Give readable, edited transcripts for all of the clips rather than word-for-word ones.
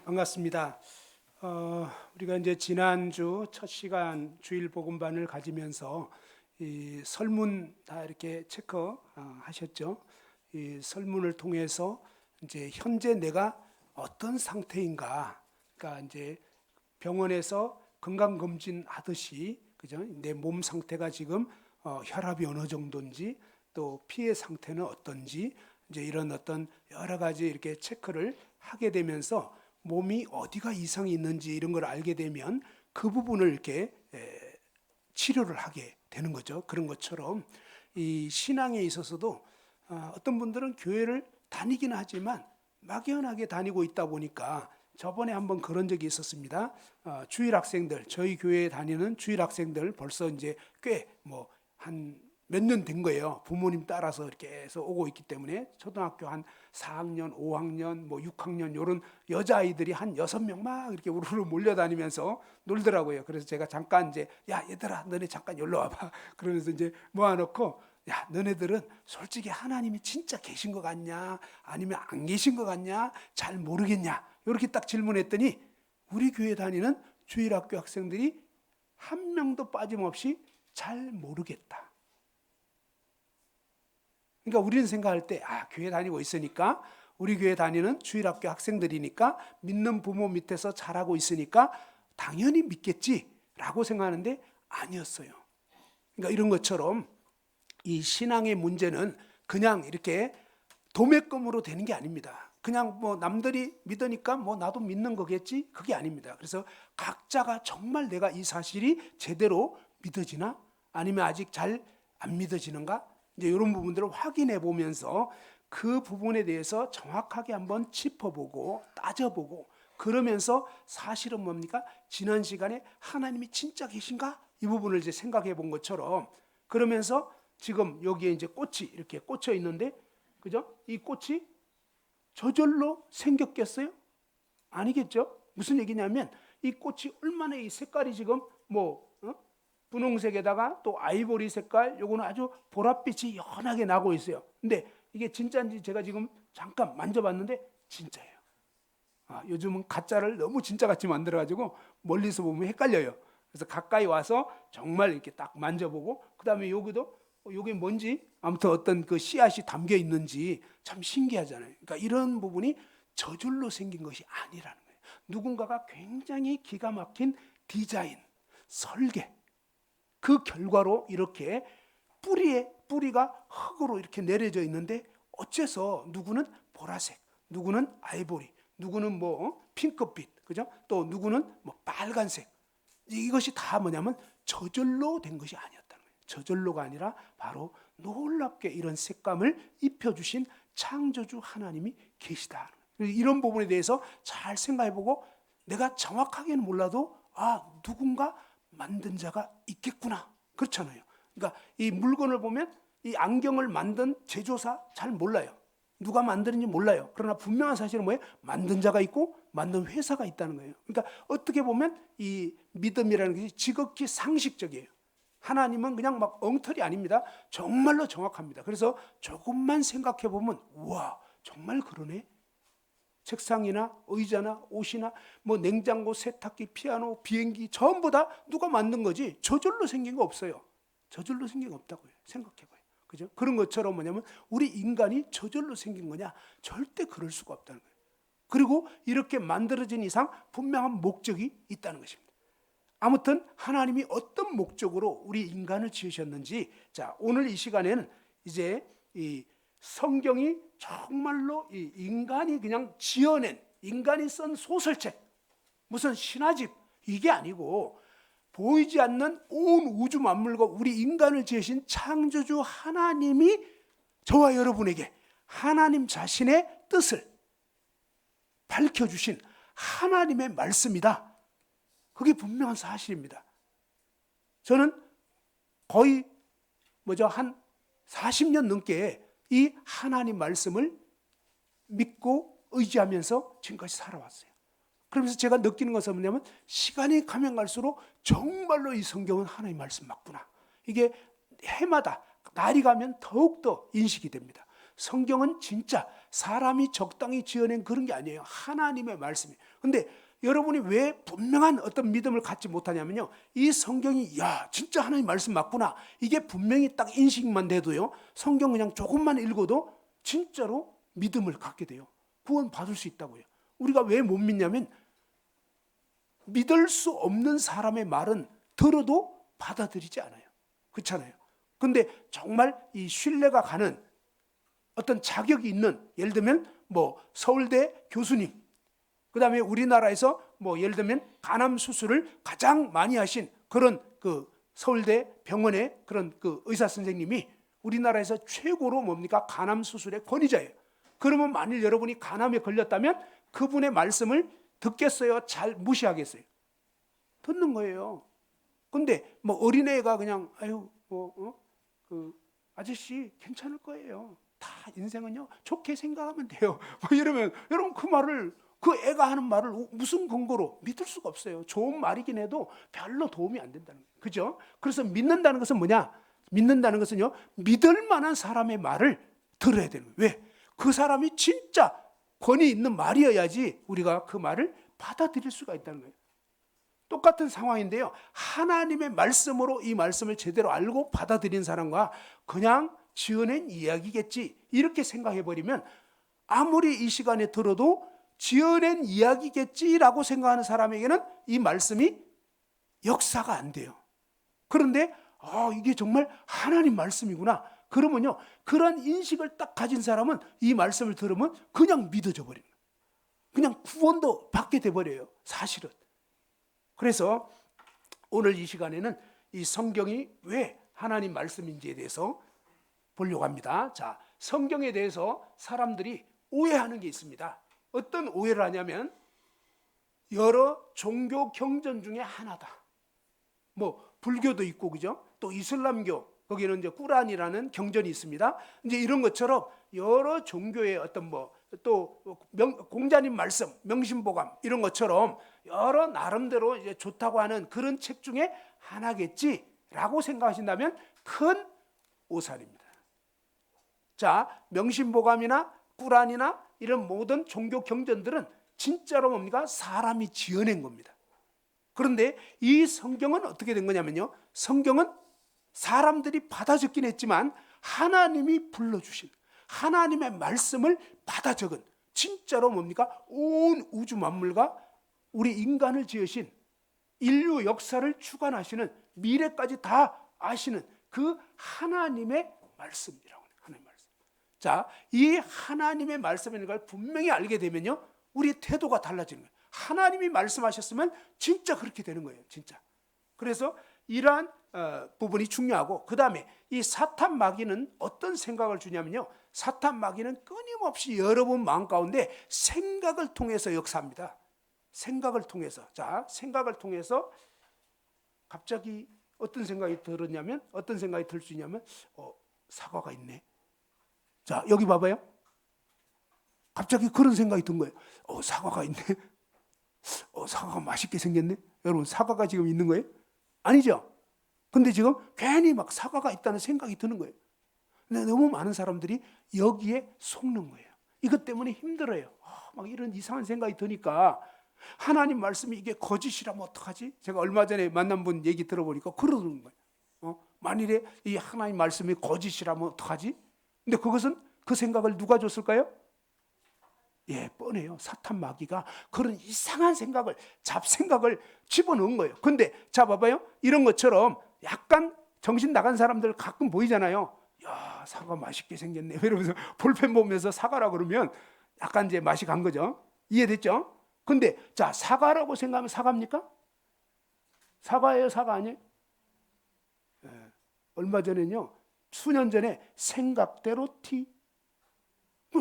반갑습니다. 우리가 이제 지난주 첫 시간 주일 복음반을 가지면서 이 설문 다 이렇게 체크하셨죠? 이 설문을 통해서 이제 현재 내가 어떤 상태인가, 그러니까 이제 병원에서 건강 검진 하듯이, 그죠? 내 몸 상태가 지금 혈압이 어느 정도인지, 또 피의 상태는 어떤지, 이제 이런 어떤 여러 가지 이렇게 체크를 하게 되면서 몸이 어디가 이상이 있는지 이런 걸 알게 되면 그 부분을 이렇게 치료를 하게 되는 거죠. 그런 것처럼 이 신앙에 있어서도 어떤 분들은 교회를 다니긴 하지만 막연하게 다니고 있다 보니까, 저번에 한번 그런 적이 있었습니다. 주일 학생들, 저희 교회에 다니는 주일 학생들 벌써 이제 꽤 뭐 한 몇 년 된 거예요. 부모님 따라서 이렇게 해서 오고 있기 때문에 초등학교 한 4학년, 5학년, 뭐 6학년 이런 여자아이들이 한 6명 막 이렇게 우르르 몰려다니면서 놀더라고요. 그래서 제가 잠깐 이제 야 얘들아 너네 잠깐 여기로 와봐 그러면서 이제 모아놓고, 야 너네들은 솔직히 하나님이 진짜 계신 것 같냐 아니면 안 계신 것 같냐 잘 모르겠냐 이렇게 딱 질문했더니 우리 교회 다니는 주일학교 학생들이 한 명도 빠짐없이 잘 모르겠다. 그러니까 우리는 생각할 때 교회 다니고 있으니까, 우리 교회 다니는 주일학교 학생들이니까, 믿는 부모 밑에서 자라고 있으니까 당연히 믿겠지라고 생각하는데 아니었어요. 그러니까 이런 것처럼 이 신앙의 문제는 그냥 이렇게 도매금으로 되는 게 아닙니다. 그냥 뭐 남들이 믿으니까 뭐 나도 믿는 거겠지, 그게 아닙니다. 그래서 각자가 정말 내가 이 사실이 제대로 믿어지나 아니면 아직 잘 안 믿어지는가, 이제 이런 부분들을 확인해 보면서 그 부분에 대해서 정확하게 한번 짚어보고 따져보고, 그러면서 사실은 뭡니까? 지난 시간에 하나님이 진짜 계신가? 이 부분을 이제 생각해 본 것처럼, 그러면서 지금 여기에 이제 꽃이 이렇게 꽂혀 있는데, 그죠? 이 꽃이 저절로 생겼겠어요? 아니겠죠? 무슨 얘기냐면 이 꽃이 얼마나 이 색깔이 지금 뭐 분홍색에다가 또 아이보리 색깔, 요거는 아주 보랏빛이 연하게 나고 있어요. 근데 이게 진짜인지 제가 지금 잠깐 만져봤는데 진짜예요. 요즘은 가짜를 너무 진짜같이 만들어가지고 멀리서 보면 헷갈려요. 그래서 가까이 와서 정말 이렇게 딱 만져보고, 그 다음에 여기도 요게 뭔지, 아무튼 어떤 그 씨앗이 담겨 있는지 참 신기하잖아요. 그러니까 이런 부분이 저절로 생긴 것이 아니라는 거예요. 누군가가 굉장히 기가 막힌 디자인, 설계, 그 결과로 이렇게 뿌리가 흙으로 이렇게 내려져 있는데, 어째서 누구는 보라색, 누구는 아이보리, 누구는 뭐 핑크빛, 그죠? 또 누구는 뭐 빨간색. 이것이 다 뭐냐면 저절로 된 것이 아니었다는 거예요. 저절로가 아니라 바로 놀랍게 이런 색감을 입혀주신 창조주 하나님이 계시다. 이런 부분에 대해서 잘 생각해보고, 내가 정확하게는 몰라도 누군가 만든 자가 있겠구나, 그렇잖아요. 그러니까 이 물건을 보면 이 안경을 만든 제조사 잘 몰라요. 누가 만드는지 몰라요. 그러나 분명한 사실은 뭐예요? 만든 자가 있고 만든 회사가 있다는 거예요. 그러니까 어떻게 보면 이 믿음이라는 것이 지극히 상식적이에요. 하나님은 그냥 막 엉터리 아닙니다. 정말로 정확합니다. 그래서 조금만 생각해 보면 우와, 정말 그러네. 책상이나 의자나 옷이나 뭐 냉장고, 세탁기, 피아노, 비행기 전부 다 누가 만든 거지 저절로 생긴 거 없어요. 저절로 생긴 거 없다고요. 생각해봐요. 그죠? 그런 것처럼 뭐냐면 우리 인간이 저절로 생긴 거냐? 절대 그럴 수가 없다는 거예요. 그리고 이렇게 만들어진 이상 분명한 목적이 있다는 것입니다. 아무튼 하나님이 어떤 목적으로 우리 인간을 지으셨는지, 자 오늘 이 시간에는 이제 이 성경이 정말로 이 인간이 그냥 지어낸, 인간이 쓴 소설책, 무슨 신화집, 이게 아니고 보이지 않는 온 우주 만물과 우리 인간을 지으신 창조주 하나님이 저와 여러분에게 하나님 자신의 뜻을 밝혀주신 하나님의 말씀이다. 그게 분명한 사실입니다. 저는 거의 한 40년 넘게 이 하나님 말씀을 믿고 의지하면서 지금까지 살아왔어요. 그러면서 제가 느끼는 것은 뭐냐면, 시간이 가면 갈수록 정말로 이 성경은 하나님 말씀 맞구나. 이게 해마다 날이 가면 더욱더 인식이 됩니다. 성경은 진짜 사람이 적당히 지어낸 그런 게 아니에요. 하나님의 말씀이에요. 근데 여러분이 왜 분명한 어떤 믿음을 갖지 못하냐면요, 이 성경이 야 진짜 하나님 말씀 맞구나, 이게 분명히 딱 인식만 돼도요, 성경 그냥 조금만 읽어도 진짜로 믿음을 갖게 돼요. 구원 받을 수 있다고요. 우리가 왜 못 믿냐면 믿을 수 없는 사람의 말은 들어도 받아들이지 않아요. 그렇잖아요. 근데 정말 이 신뢰가 가는 어떤 자격이 있는, 예를 들면 뭐 서울대 교수님, 그 다음에 우리나라에서 뭐 예를 들면 간암 수술을 가장 많이 하신 그런 그 서울대 병원의 그런 그 의사 선생님이 우리나라에서 최고로 뭡니까? 간암 수술의 권위자예요. 그러면 만일 여러분이 간암에 걸렸다면 그분의 말씀을 듣겠어요? 잘 무시하겠어요? 듣는 거예요. 근데 뭐 어린애가 그냥 아유 그 아저씨 괜찮을 거예요. 다 인생은요 좋게 생각하면 돼요. 뭐 이러면 여러분 그 말을, 그 애가 하는 말을 무슨 근거로 믿을 수가 없어요. 좋은 말이긴 해도 별로 도움이 안 된다는 거예요. 그죠? 그래서 믿는다는 것은 뭐냐? 믿는다는 것은요, 믿을 만한 사람의 말을 들어야 되는 거예요. 왜? 그 사람이 진짜 권위 있는 말이어야지 우리가 그 말을 받아들일 수가 있다는 거예요. 똑같은 상황인데요, 하나님의 말씀으로 이 말씀을 제대로 알고 받아들인 사람과 그냥 지어낸 이야기겠지 이렇게 생각해버리면 아무리 이 시간에 들어도 지어낸 이야기겠지라고 생각하는 사람에게는 이 말씀이 역사가 안 돼요. 그런데 이게 정말 하나님 말씀이구나, 그러면요, 그런 인식을 딱 가진 사람은 이 말씀을 들으면 그냥 믿어져 버리는 거예요. 그냥 구원도 받게 돼버려요, 사실은. 그래서 오늘 이 시간에는 이 성경이 왜 하나님 말씀인지에 대해서 보려고 합니다. 자, 성경에 대해서 사람들이 오해하는 게 있습니다. 어떤 오해를 하냐면 여러 종교 경전 중에 하나다. 뭐 불교도 있고, 그죠? 또 이슬람교, 거기는 이제 꾸란이라는 경전이 있습니다. 이제 이런 것처럼 여러 종교의 어떤 또 공자님 말씀, 명심보감 이런 것처럼 여러 나름대로 이제 좋다고 하는 그런 책 중에 하나겠지라고 생각하신다면 큰 오산입니다. 자, 명심보감이나 꾸란이나 이런 모든 종교 경전들은 진짜로 뭡니까? 사람이 지어낸 겁니다. 그런데 이 성경은 어떻게 된 거냐면요, 성경은 사람들이 받아 적긴 했지만 하나님이 불러주신 하나님의 말씀을 받아 적은, 진짜로 뭡니까? 온 우주 만물과 우리 인간을 지으신, 인류 역사를 주관하시는, 미래까지 다 아시는 그 하나님의 말씀이라고 해요. 하나님의 말씀. 자, 이 하나님의 말씀이라는 걸 분명히 알게 되면요, 우리의 태도가 달라지는 거예요. 하나님이 말씀하셨으면 진짜 그렇게 되는 거예요, 진짜. 그래서 이러한 부분이 중요하고, 그 다음에 이 사탄 마귀는 어떤 생각을 주냐면요, 사탄 마귀는 끊임없이 여러분 마음 가운데 생각을 통해서 역사합니다. 생각을 통해서. 자, 생각을 통해서 갑자기 어떤 생각이 들었냐면, 어떤 생각이 들 수 있냐면 사과가 있네. 자, 여기 봐봐요. 갑자기 그런 생각이 든 거예요. 사과가 있네. 사과가 맛있게 생겼네. 여러분, 사과가 지금 있는 거예요? 아니죠? 근데 지금 괜히 막 사과가 있다는 생각이 드는 거예요. 근데 너무 많은 사람들이 여기에 속는 거예요. 이것 때문에 힘들어요. 막 이런 이상한 생각이 드니까 하나님 말씀이 이게 거짓이라면 어떡하지? 제가 얼마 전에 만난 분 얘기 들어보니까 그러는 거예요. 만일에 이 하나님 말씀이 거짓이라면 어떡하지? 근데 그것은, 그 생각을 누가 줬을까요? 예, 뻔해요. 사탄 마귀가 그런 이상한 생각을, 잡생각을 집어넣은 거예요. 근데 자, 봐봐요. 이런 것처럼 약간 정신 나간 사람들 가끔 보이잖아요. 야, 사과 맛있게 생겼네. 이러면서 볼펜 보면서 사과라 그러면 약간 이제 맛이 간 거죠. 이해됐죠? 근데 자, 사과라고 생각하면 사과입니까? 사과예요, 사과 아니에요? 예, 얼마 전에는요, 수년 전에 생각대로 티.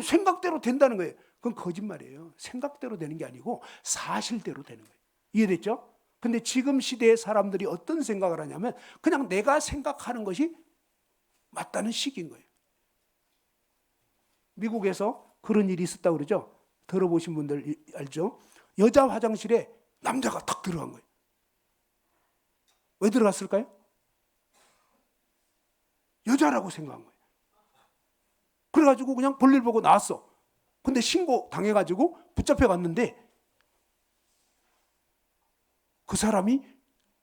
생각대로 된다는 거예요. 그건 거짓말이에요. 생각대로 되는 게 아니고 사실대로 되는 거예요. 이해됐죠? 근데 지금 시대의 사람들이 어떤 생각을 하냐면 그냥 내가 생각하는 것이 맞다는 식인 거예요. 미국에서 그런 일이 있었다고 그러죠? 들어보신 분들 알죠? 여자 화장실에 남자가 탁 들어간 거예요. 왜 들어갔을까요? 여자라고 생각한 거예요. 그래가지고 그냥 볼일 보고 나왔어. 근데 신고 당해가지고 붙잡혀 갔는데 그 사람이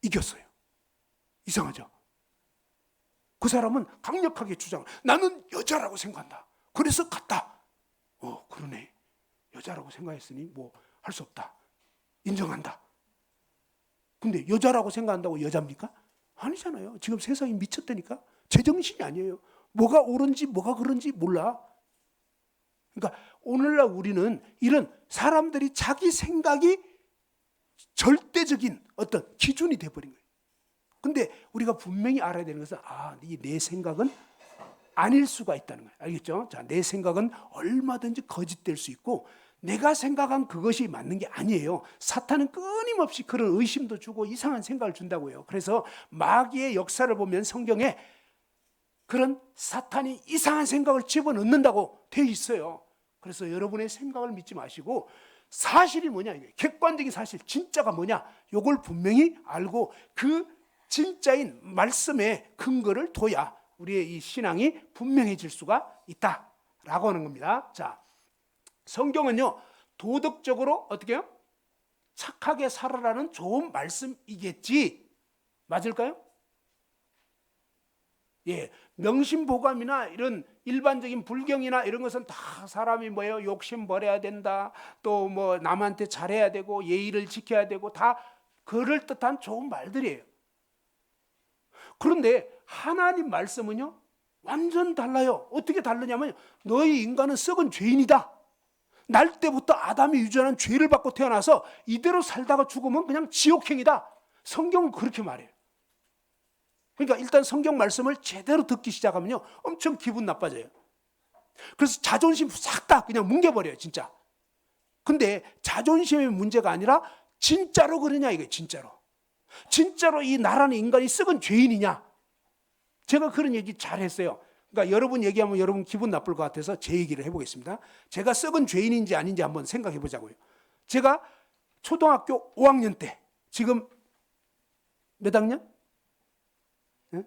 이겼어요. 이상하죠? 그 사람은 강력하게 주장을, 나는 여자라고 생각한다. 그래서 갔다. 그러네. 여자라고 생각했으니 뭐 할 수 없다. 인정한다. 근데 여자라고 생각한다고 여자입니까? 아니잖아요. 지금 세상이 미쳤다니까. 제정신이 아니에요. 뭐가 옳은지 뭐가 그런지 몰라. 그러니까 오늘날 우리는 이런 사람들이 자기 생각이 절대적인 어떤 기준이 돼버린 거예요. 근데 우리가 분명히 알아야 되는 것은 이 내 생각은 아닐 수가 있다는 거예요. 알겠죠? 자, 내 생각은 얼마든지 거짓될 수 있고 내가 생각한 그것이 맞는 게 아니에요. 사탄은 끊임없이 그런 의심도 주고 이상한 생각을 준다고요. 그래서 마귀의 역사를 보면 성경에 그런 사탄이 이상한 생각을 집어넣는다고 되어 있어요. 그래서 여러분의 생각을 믿지 마시고 사실이 뭐냐, 이게 객관적인 사실, 진짜가 뭐냐, 이걸 분명히 알고 그 진짜인 말씀의 근거를 둬야 우리의 이 신앙이 분명해질 수가 있다라고 하는 겁니다. 자, 성경은요 도덕적으로 어떻게 해요? 착하게 살아라는 좋은 말씀이겠지. 맞을까요? 예, 명심보감이나 이런 일반적인 불경이나 이런 것은 다 사람이 뭐예요? 욕심 버려야 된다. 또 뭐 남한테 잘해야 되고 예의를 지켜야 되고 다 그럴듯한 좋은 말들이에요. 그런데 하나님 말씀은요 완전 달라요. 어떻게 다르냐면 너희 인간은 썩은 죄인이다. 날 때부터 아담이 유전한 죄를 받고 태어나서 이대로 살다가 죽으면 그냥 지옥행이다. 성경은 그렇게 말해요. 그러니까 일단 성경 말씀을 제대로 듣기 시작하면요 엄청 기분 나빠져요. 그래서 자존심 싹 다 그냥 뭉개버려요 진짜. 근데 자존심의 문제가 아니라 진짜로 그러냐 이거예요. 진짜로 이 나라는 인간이 썩은 죄인이냐. 제가 그런 얘기 잘했어요. 그러니까 여러분 얘기하면 여러분 기분 나쁠 것 같아서 제 얘기를 해보겠습니다. 제가 썩은 죄인인지 아닌지 한번 생각해 보자고요. 제가 초등학교 5학년 때, 지금 몇 학년?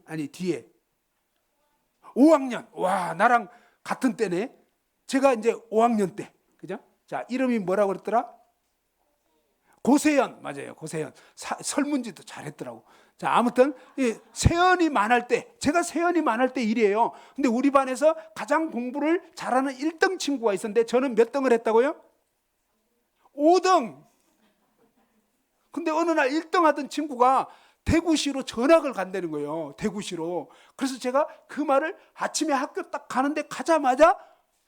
아니 뒤에 5학년. 와, 나랑 같은 때네. 제가 이제 5학년 때, 그죠? 자, 이름이 뭐라고 그랬더라? 고세연. 맞아요, 고세연. 설문지도 잘했더라고. 자, 아무튼 세연이 만할 때, 제가 세연이 만할 때 일이에요. 근데 우리 반에서 가장 공부를 잘하는 1등 친구가 있었는데 저는 몇 등을 했다고요? 5등. 근데 어느 날 1등 하던 친구가 대구시로 전학을 간다는 거예요. 대구시로. 그래서 제가 그 말을 아침에 학교 딱 가는데 가자마자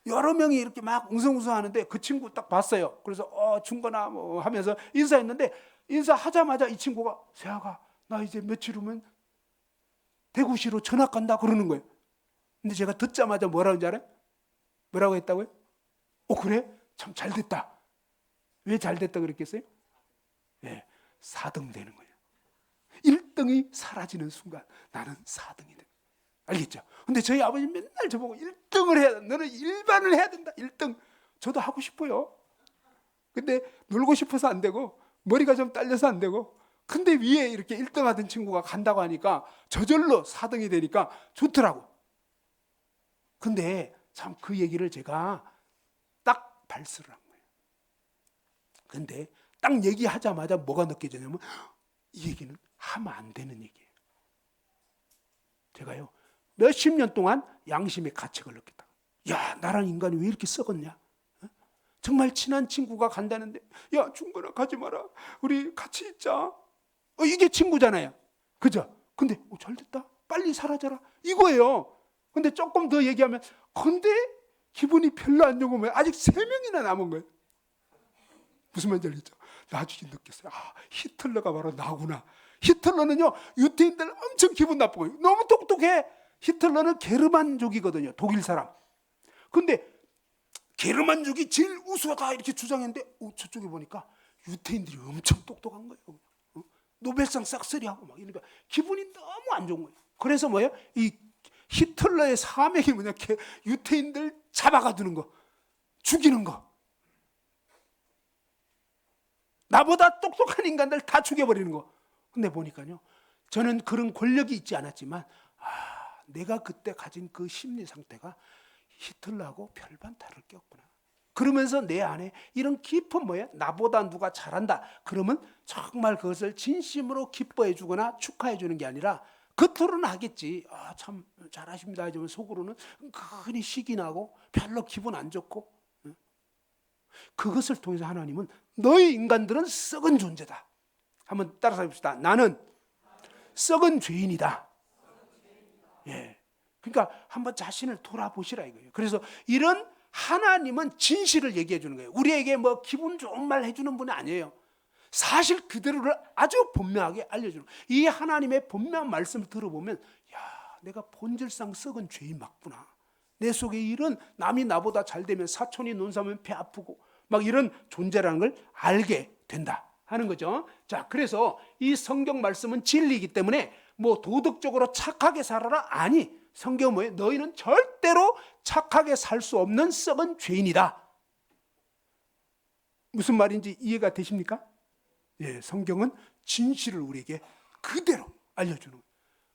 여러 명이 이렇게 막 웅성웅성 하는데 그 친구 딱 봤어요. 그래서 중거나 뭐 하면서 인사했는데 인사하자마자 이 친구가 세아가 나 이제 며칠 후면 대구시로 전학 간다 그러는 거예요. 근데 제가 듣자마자 뭐라고 줄 알아요? 뭐라고 했다고요? 그래? 참 잘 됐다. 왜 잘 됐다 그랬겠어요? 네, 4등 되는 거예요. 1등이 사라지는 순간 나는 4등이 돼. 알겠죠? 근데 저희 아버지 맨날 저보고 1등을 해야 된다. 너는 일반을 해야 된다. 1등. 저도 하고 싶어요. 근데 놀고 싶어서 안 되고 머리가 좀 딸려서 안 되고 근데 위에 이렇게 1등 하던 친구가 간다고 하니까 저절로 4등이 되니까 좋더라고. 근데 참 그 얘기를 제가 딱 발설을 한 거예요. 근데 딱 얘기하자마자 뭐가 느껴지냐면 이 얘기는 하면 안 되는 얘기예요. 제가요 몇십 년 동안 양심의 가책을 느꼈다. 야, 나란 인간이 왜 이렇게 썩었냐? 정말 친한 친구가 간다는데 야, 중거나 가지 마라. 우리 같이 있자. 이게 친구잖아요. 그죠? 근데 잘 됐다. 빨리 사라져라. 이거예요. 근데 조금 더 얘기하면 근데 기분이 별로 안 좋은 거예요. 아직 3명이나 남은 거예요. 무슨 말인지 알겠죠? 나중에 느꼈어요. 히틀러가 바로 나구나. 히틀러는요 유태인들 엄청 기분 나쁘고 너무 똑똑해. 히틀러는 게르만족이거든요. 독일 사람. 근데 게르만족이 제일 우수하다 이렇게 주장했는데 저쪽에 보니까 유태인들이 엄청 똑똑한 거예요. 노벨상 싹쓸이하고 막 이러니까 기분이 너무 안 좋은 거예요. 그래서 뭐예요? 이 히틀러의 사명이 뭐냐? 유태인들 잡아가 두는 거, 죽이는 거. 나보다 똑똑한 인간들 다 죽여버리는 거. 근데 보니까요, 저는 그런 권력이 있지 않았지만 내가 그때 가진 그 심리 상태가 히틀러하고 별반 다를 게 없구나. 그러면서 내 안에 이런 깊은 나보다 누가 잘한다. 그러면 정말 그것을 진심으로 기뻐해 주거나 축하해 주는 게 아니라 겉으로는 하겠지. 참 잘하십니다. 하지만 속으로는 은근히 식이 나고 별로 기분 안 좋고. 그것을 통해서 하나님은 너희 인간들은 썩은 존재다. 한번 따라서 해봅시다. 나는 썩은 죄인이다. 예. 그러니까 한번 자신을 돌아보시라 이거예요. 그래서 이런 하나님은 진실을 얘기해 주는 거예요. 우리에게 뭐 기분 좋은 말 해주는 분이 아니에요. 사실 그대로를 아주 분명하게 알려주는 거예요. 이 하나님의 분명한 말씀을 들어보면 내가 본질상 썩은 죄인 맞구나. 내 속에 이런 남이 나보다 잘 되면 사촌이 논사면 배 아프고 막 이런 존재라는 걸 알게 된다 하는 거죠. 자, 그래서 이 성경 말씀은 진리이기 때문에 뭐 도덕적으로 착하게 살아라? 아니, 성경은 뭐예요? 너희는 절대로 착하게 살 수 없는 썩은 죄인이다. 무슨 말인지 이해가 되십니까? 예, 성경은 진실을 우리에게 그대로 알려주는 거예요.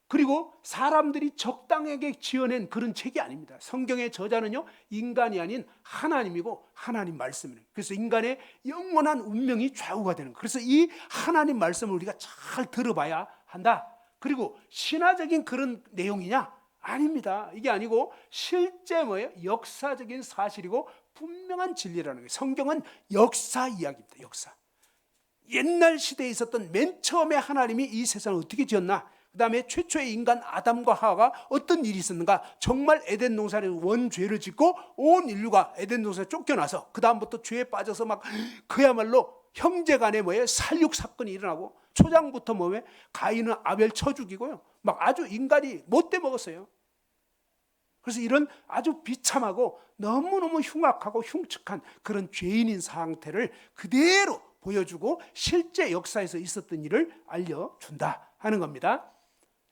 그리고 사람들이 적당하게 지어낸 그런 책이 아닙니다. 성경의 저자는요, 인간이 아닌 하나님이고 하나님 말씀이에요. 그래서 인간의 영원한 운명이 좌우가 되는 거예요. 그래서 이 하나님 말씀을 우리가 잘 들어봐야 한다. 그리고 신화적인 그런 내용이냐? 아닙니다. 이게 아니고 실제 역사적인 사실이고 분명한 진리라는 거예요. 성경은 역사 이야기입니다. 역사. 옛날 시대에 있었던 맨 처음에 하나님이 이 세상을 어떻게 지었나? 그 다음에 최초의 인간 아담과 하와가 어떤 일이 있었는가? 정말 에덴 동산에 원죄를 짓고 온 인류가 에덴 동산에 쫓겨나서 그 다음부터 죄에 빠져서 막 그야말로 형제간에 살육 사건이 일어나고 초장부터 가인은 아벨 쳐 죽이고요. 막 아주 인간이 못돼 먹었어요. 그래서 이런 아주 비참하고 너무너무 흉악하고 흉측한 그런 죄인인 상태를 그대로 보여주고 실제 역사에서 있었던 일을 알려준다 하는 겁니다.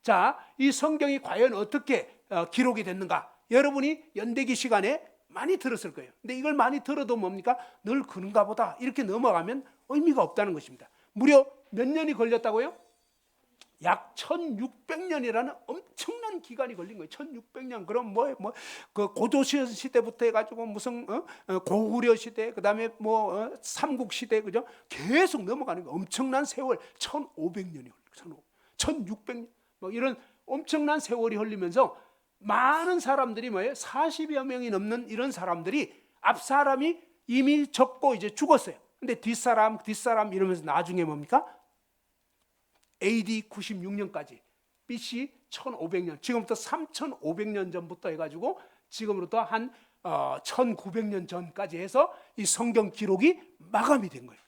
자, 이 성경이 과연 어떻게 기록이 됐는가? 여러분이 연대기 시간에 많이 들었을 거예요. 근데 이걸 많이 들어도 뭡니까? 늘 그런가 보다 이렇게 넘어가면 의미가 없다는 것입니다. 무려 몇 년이 걸렸다고요? 약 1600년이라는 엄청난 기간이 걸린 거예요. 1600년. 그럼 그 고조 시대부터 해가지고 무슨 고구려 시대, 그 다음에 삼국 시대, 그죠? 계속 넘어가는 거예요. 엄청난 세월, 1500년이 걸려요. 1600년. 이런 엄청난 세월이 흘리면서 많은 사람들이 40여 명이 넘는 이런 사람들이 앞 사람이 이미 적고 이제 죽었어요. 근데 뒷사람 이러면서 나중에 뭡니까? AD 96년까지 BC 1500년, 지금부터 3500년 전부터 해가지고 지금으로부터 한 1900년 전까지 해서 이 성경 기록이 마감이 된 거예요.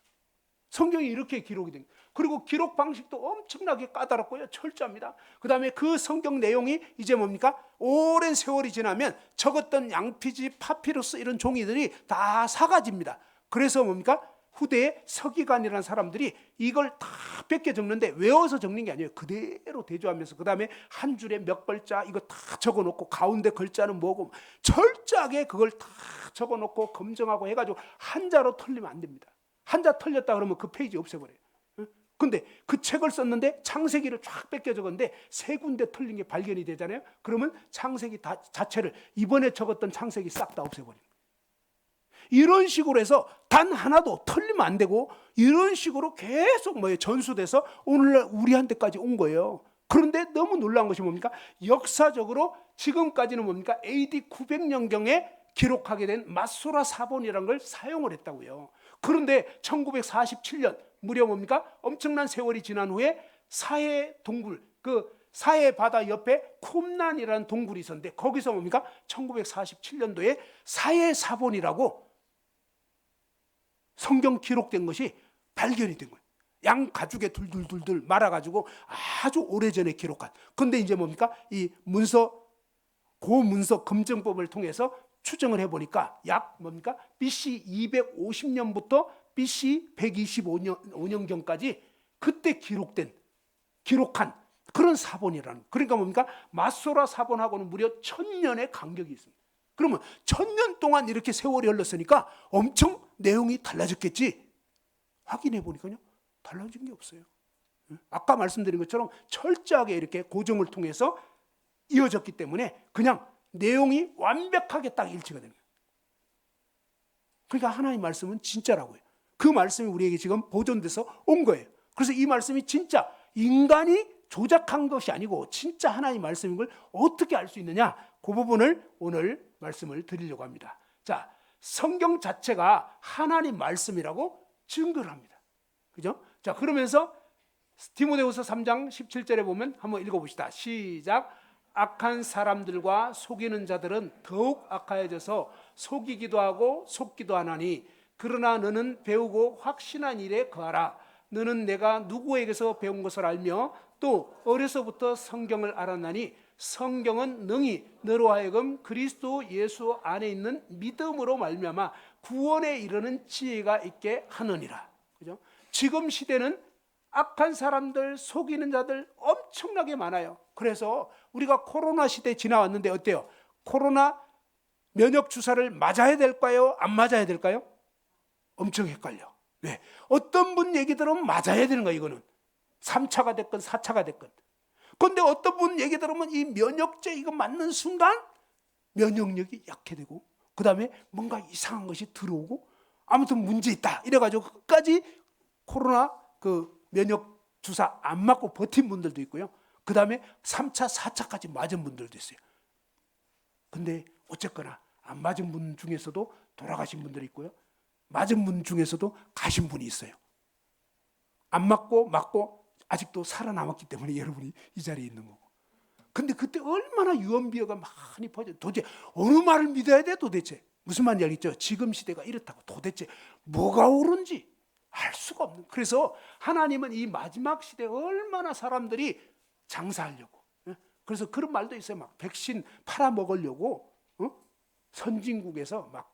성경이 이렇게 기록이 된 거예요. 그리고 기록 방식도 엄청나게 까다롭고요, 철저합니다. 그 다음에 그 성경 내용이 이제 뭡니까? 오랜 세월이 지나면 적었던 양피지, 파피루스 이런 종이들이 다 사라집니다. 그래서 뭡니까? 후대에 서기관이라는 사람들이 이걸 다 뺏겨 적는데 외워서 적는 게 아니에요. 그대로 대조하면서 그 다음에 한 줄에 몇 글자 이거 다 적어놓고 가운데 글자는 뭐고 철저하게 그걸 다 적어놓고 검증하고 해가지고 한자로 틀리면 안 됩니다. 한자 틀렸다 그러면 그 페이지 없애버려요. 근데 그 책을 썼는데 창세기를 쫙 뺏겨 적었는데 세 군데 틀린 게 발견이 되잖아요. 그러면 창세기 자체를 이번에 적었던 창세기 싹 다 없애버려요. 이런 식으로 해서 단 하나도 틀리면 안 되고 이런 식으로 계속 전수돼서 오늘날 우리한테까지 온 거예요. 그런데 너무 놀라운 것이 뭡니까? 역사적으로 지금까지는 뭡니까? AD 900년경에 기록하게 된 마소라 사본이라는 걸 사용을 했다고요. 그런데 1947년 무려 뭡니까? 엄청난 세월이 지난 후에 사해 동굴, 그 사해 바다 옆에 쿰난이라는 동굴이 있었는데 거기서 뭡니까? 1947년도에 사해 사본이라고 성경 기록된 것이 발견이 된 거예요. 양 가죽에 둘둘둘둘 말아가지고 아주 오래전에 기록한. 근데 이제 뭡니까? 이 고문서 검증법을 통해서 추정을 해보니까 약 뭡니까? BC 250년부터 BC 125년경까지 그때 기록한 그런 사본이라는. 그러니까 뭡니까? 마소라 사본하고는 무려 1000년의 간격이 있습니다. 그러면 1000년 동안 이렇게 세월이 흘렀으니까 엄청 내용이 달라졌겠지. 확인해 보니까요, 달라진 게 없어요. 아까 말씀드린 것처럼 철저하게 이렇게 고증을 통해서 이어졌기 때문에 그냥 내용이 완벽하게 딱 일치가 되는 거예요. 그러니까 하나님 말씀은 진짜라고요. 그 말씀이 우리에게 지금 보존돼서 온 거예요. 그래서 이 말씀이 진짜 인간이 조작한 것이 아니고 진짜 하나님 말씀인 걸 어떻게 알 수 있느냐, 그 부분을 오늘 말씀을 드리려고 합니다. 자, 성경 자체가 하나님 말씀이라고 증거를 합니다. 그죠? 자, 그러면서 디모데후서 3장 17절에 보면 한번 읽어봅시다. 시작. 악한 사람들과 속이는 자들은 더욱 악하여져서 속이기도 하고 속기도 하나니, 그러나 너는 배우고 확신한 일에 거하라. 너는 내가 누구에게서 배운 것을 알며 또 어려서부터 성경을 알았나니, 성경은 능히 너로 하여금 그리스도 예수 안에 있는 믿음으로 말미암아 구원에 이르는 지혜가 있게 하느니라. 그죠? 지금 시대는 악한 사람들, 속이는 자들 엄청나게 많아요. 그래서 우리가 코로나 시대 지나왔는데 어때요? 코로나 면역 주사를 맞아야 될까요? 안 맞아야 될까요? 엄청 헷갈려. 왜? 어떤 분 얘기 들으면 맞아야 되는 거야, 이거는. 3차가 됐건 4차가 됐건. 그런데 어떤 분 얘기 들으면 이 면역제 이거 맞는 순간 면역력이 약해지고, 그 다음에 뭔가 이상한 것이 들어오고, 아무튼 문제 있다 이래가지고 끝까지 코로나 그 면역 주사 안 맞고 버틴 분들도 있고요. 그 다음에 3차, 4차까지 맞은 분들도 있어요. 근데 어쨌거나 안 맞은 분 중에서도 돌아가신 분들이 있고요. 맞은 분 중에서도 가신 분이 있어요. 안 맞고 맞고 아직도 살아남았기 때문에 여러분이 이 자리에 있는 거고. 근데 그때 얼마나 유언비어가 많이 퍼져. 도대체 어느 말을 믿어야 돼 도대체. 무슨 말인지 알겠죠? 지금 시대가 이렇다고 도대체 뭐가 옳은지 알 수가 없는. 그래서 하나님은 이 마지막 시대에 얼마나 사람들이 장사하려고. 그래서 그런 말도 있어요. 막 백신 팔아먹으려고 선진국에서 막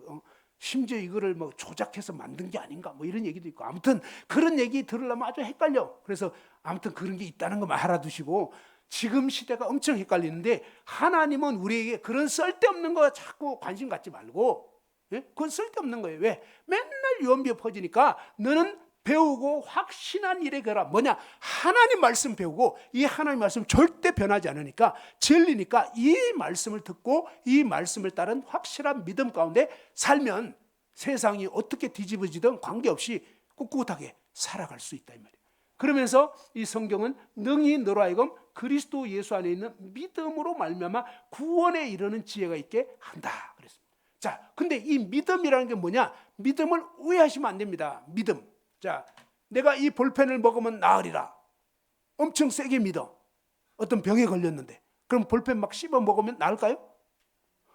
심지어 이거를 뭐 조작해서 만든 게 아닌가 뭐 이런 얘기도 있고. 아무튼 그런 얘기 들으려면 아주 헷갈려. 그래서 아무튼 그런 게 있다는 것만 알아두시고, 지금 시대가 엄청 헷갈리는데 하나님은 우리에게 그런 쓸데없는 거 자꾸 관심 갖지 말고, 그건 쓸데없는 거예요. 왜? 맨날 유언비어 퍼지니까 너는 배우고 확신한 일에 거라. 뭐냐? 하나님 말씀 배우고, 이 하나님 말씀 절대 변하지 않으니까, 진리니까 이 말씀을 듣고 이 말씀을 따른 확실한 믿음 가운데 살면 세상이 어떻게 뒤집어지든 관계없이 꿋꿋하게 살아갈 수 있다 이 말이에요. 그러면서 이 성경은 능히 너로 하여금 그리스도 예수 안에 있는 믿음으로 말미암아 구원에 이르는 지혜가 있게 한다 그랬습니다. 자, 근데 이 믿음이라는 게 뭐냐? 믿음을 오해하시면 안 됩니다. 믿음. 자, 내가 이 볼펜을 먹으면 나으리라. 엄청 세게 믿어. 어떤 병에 걸렸는데. 그럼 볼펜 막 씹어 먹으면 나을까요?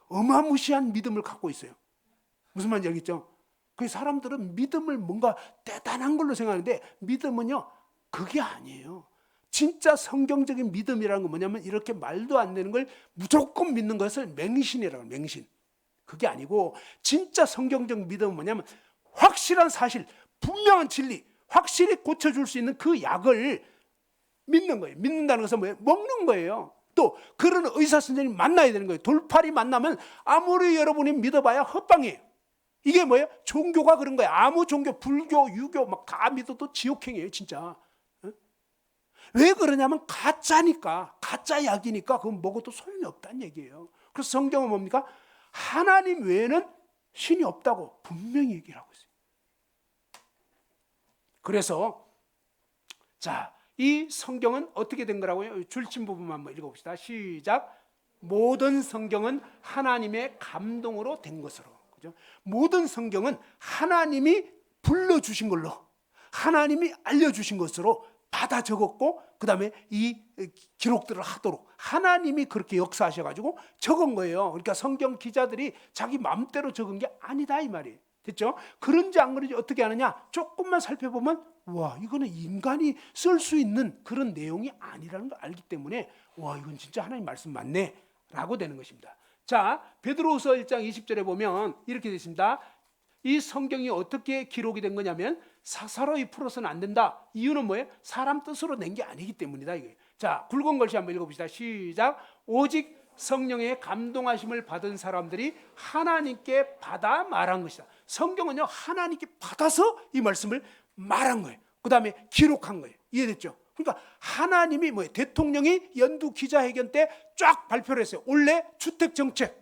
어마무시한 믿음을 갖고 있어요. 무슨 말인지 알겠죠? 그 사람들은 믿음을 뭔가 대단한 걸로 생각하는데, 믿음은요, 그게 아니에요. 진짜 성경적인 믿음이라는 건 뭐냐면, 이렇게 말도 안 되는 걸 무조건 믿는 것을 맹신이라고 해요. 맹신. 그게 아니고, 진짜 성경적 믿음은 뭐냐면 확실한 사실, 분명한 진리, 확실히 고쳐줄 수 있는 그 약을 믿는 거예요. 믿는다는 것은 뭐예요? 먹는 거예요. 또 그런 의사 선생님 만나야 되는 거예요. 돌팔이 만나면 아무리 여러분이 믿어봐야 헛방이에요. 이게 뭐예요? 종교가 그런 거예요. 아무 종교, 불교, 유교 막 다 믿어도 지옥행이에요, 진짜. 왜 그러냐면 가짜니까, 가짜 약이니까 그건 먹어도 소용이 없다는 얘기예요. 그래서 성경은 뭡니까? 하나님 외에는 신이 없다고 분명히 얘기를 하고 있어요. 그래서 자, 이 성경은 어떻게 된 거라고요? 줄친 부분만 한번 읽어봅시다. 시작. 모든 성경은 하나님의 감동으로 된 것으로. 그죠? 모든 성경은 하나님이 불러주신 걸로, 하나님이 알려주신 것으로 받아 적었고, 그 다음에 이 기록들을 하도록 하나님이 그렇게 역사하셔가지고 적은 거예요. 그러니까 성경 기자들이 자기 마음대로 적은 게 아니다 이 말이에요. 됐죠? 그런지 안 그런지 어떻게 하느냐? 조금만 살펴보면 와, 이거는 인간이 쓸 수 있는 그런 내용이 아니라는 걸 알기 때문에 와, 이건 진짜 하나님 말씀 맞네 라고 되는 것입니다. 자, 베드로후서 1장 20절에 보면 이렇게 되어 있습니다. 이 성경이 어떻게 기록이 된 거냐면 사사로이 풀어서는 안 된다. 이유는 뭐예요? 사람 뜻으로 낸 게 아니기 때문이다. 이게. 자, 굵은 글씨 한번 읽어봅시다. 시작. 오직 성령의 감동하심을 받은 사람들이 하나님께 받아 말한 것이다. 성경은요, 하나님께 받아서 이 말씀을 말한 거예요. 그 다음에 기록한 거예요. 이해됐죠? 그러니까 하나님이 대통령이 연두 기자회견 때 쫙 발표를 했어요. 올해 주택 정책,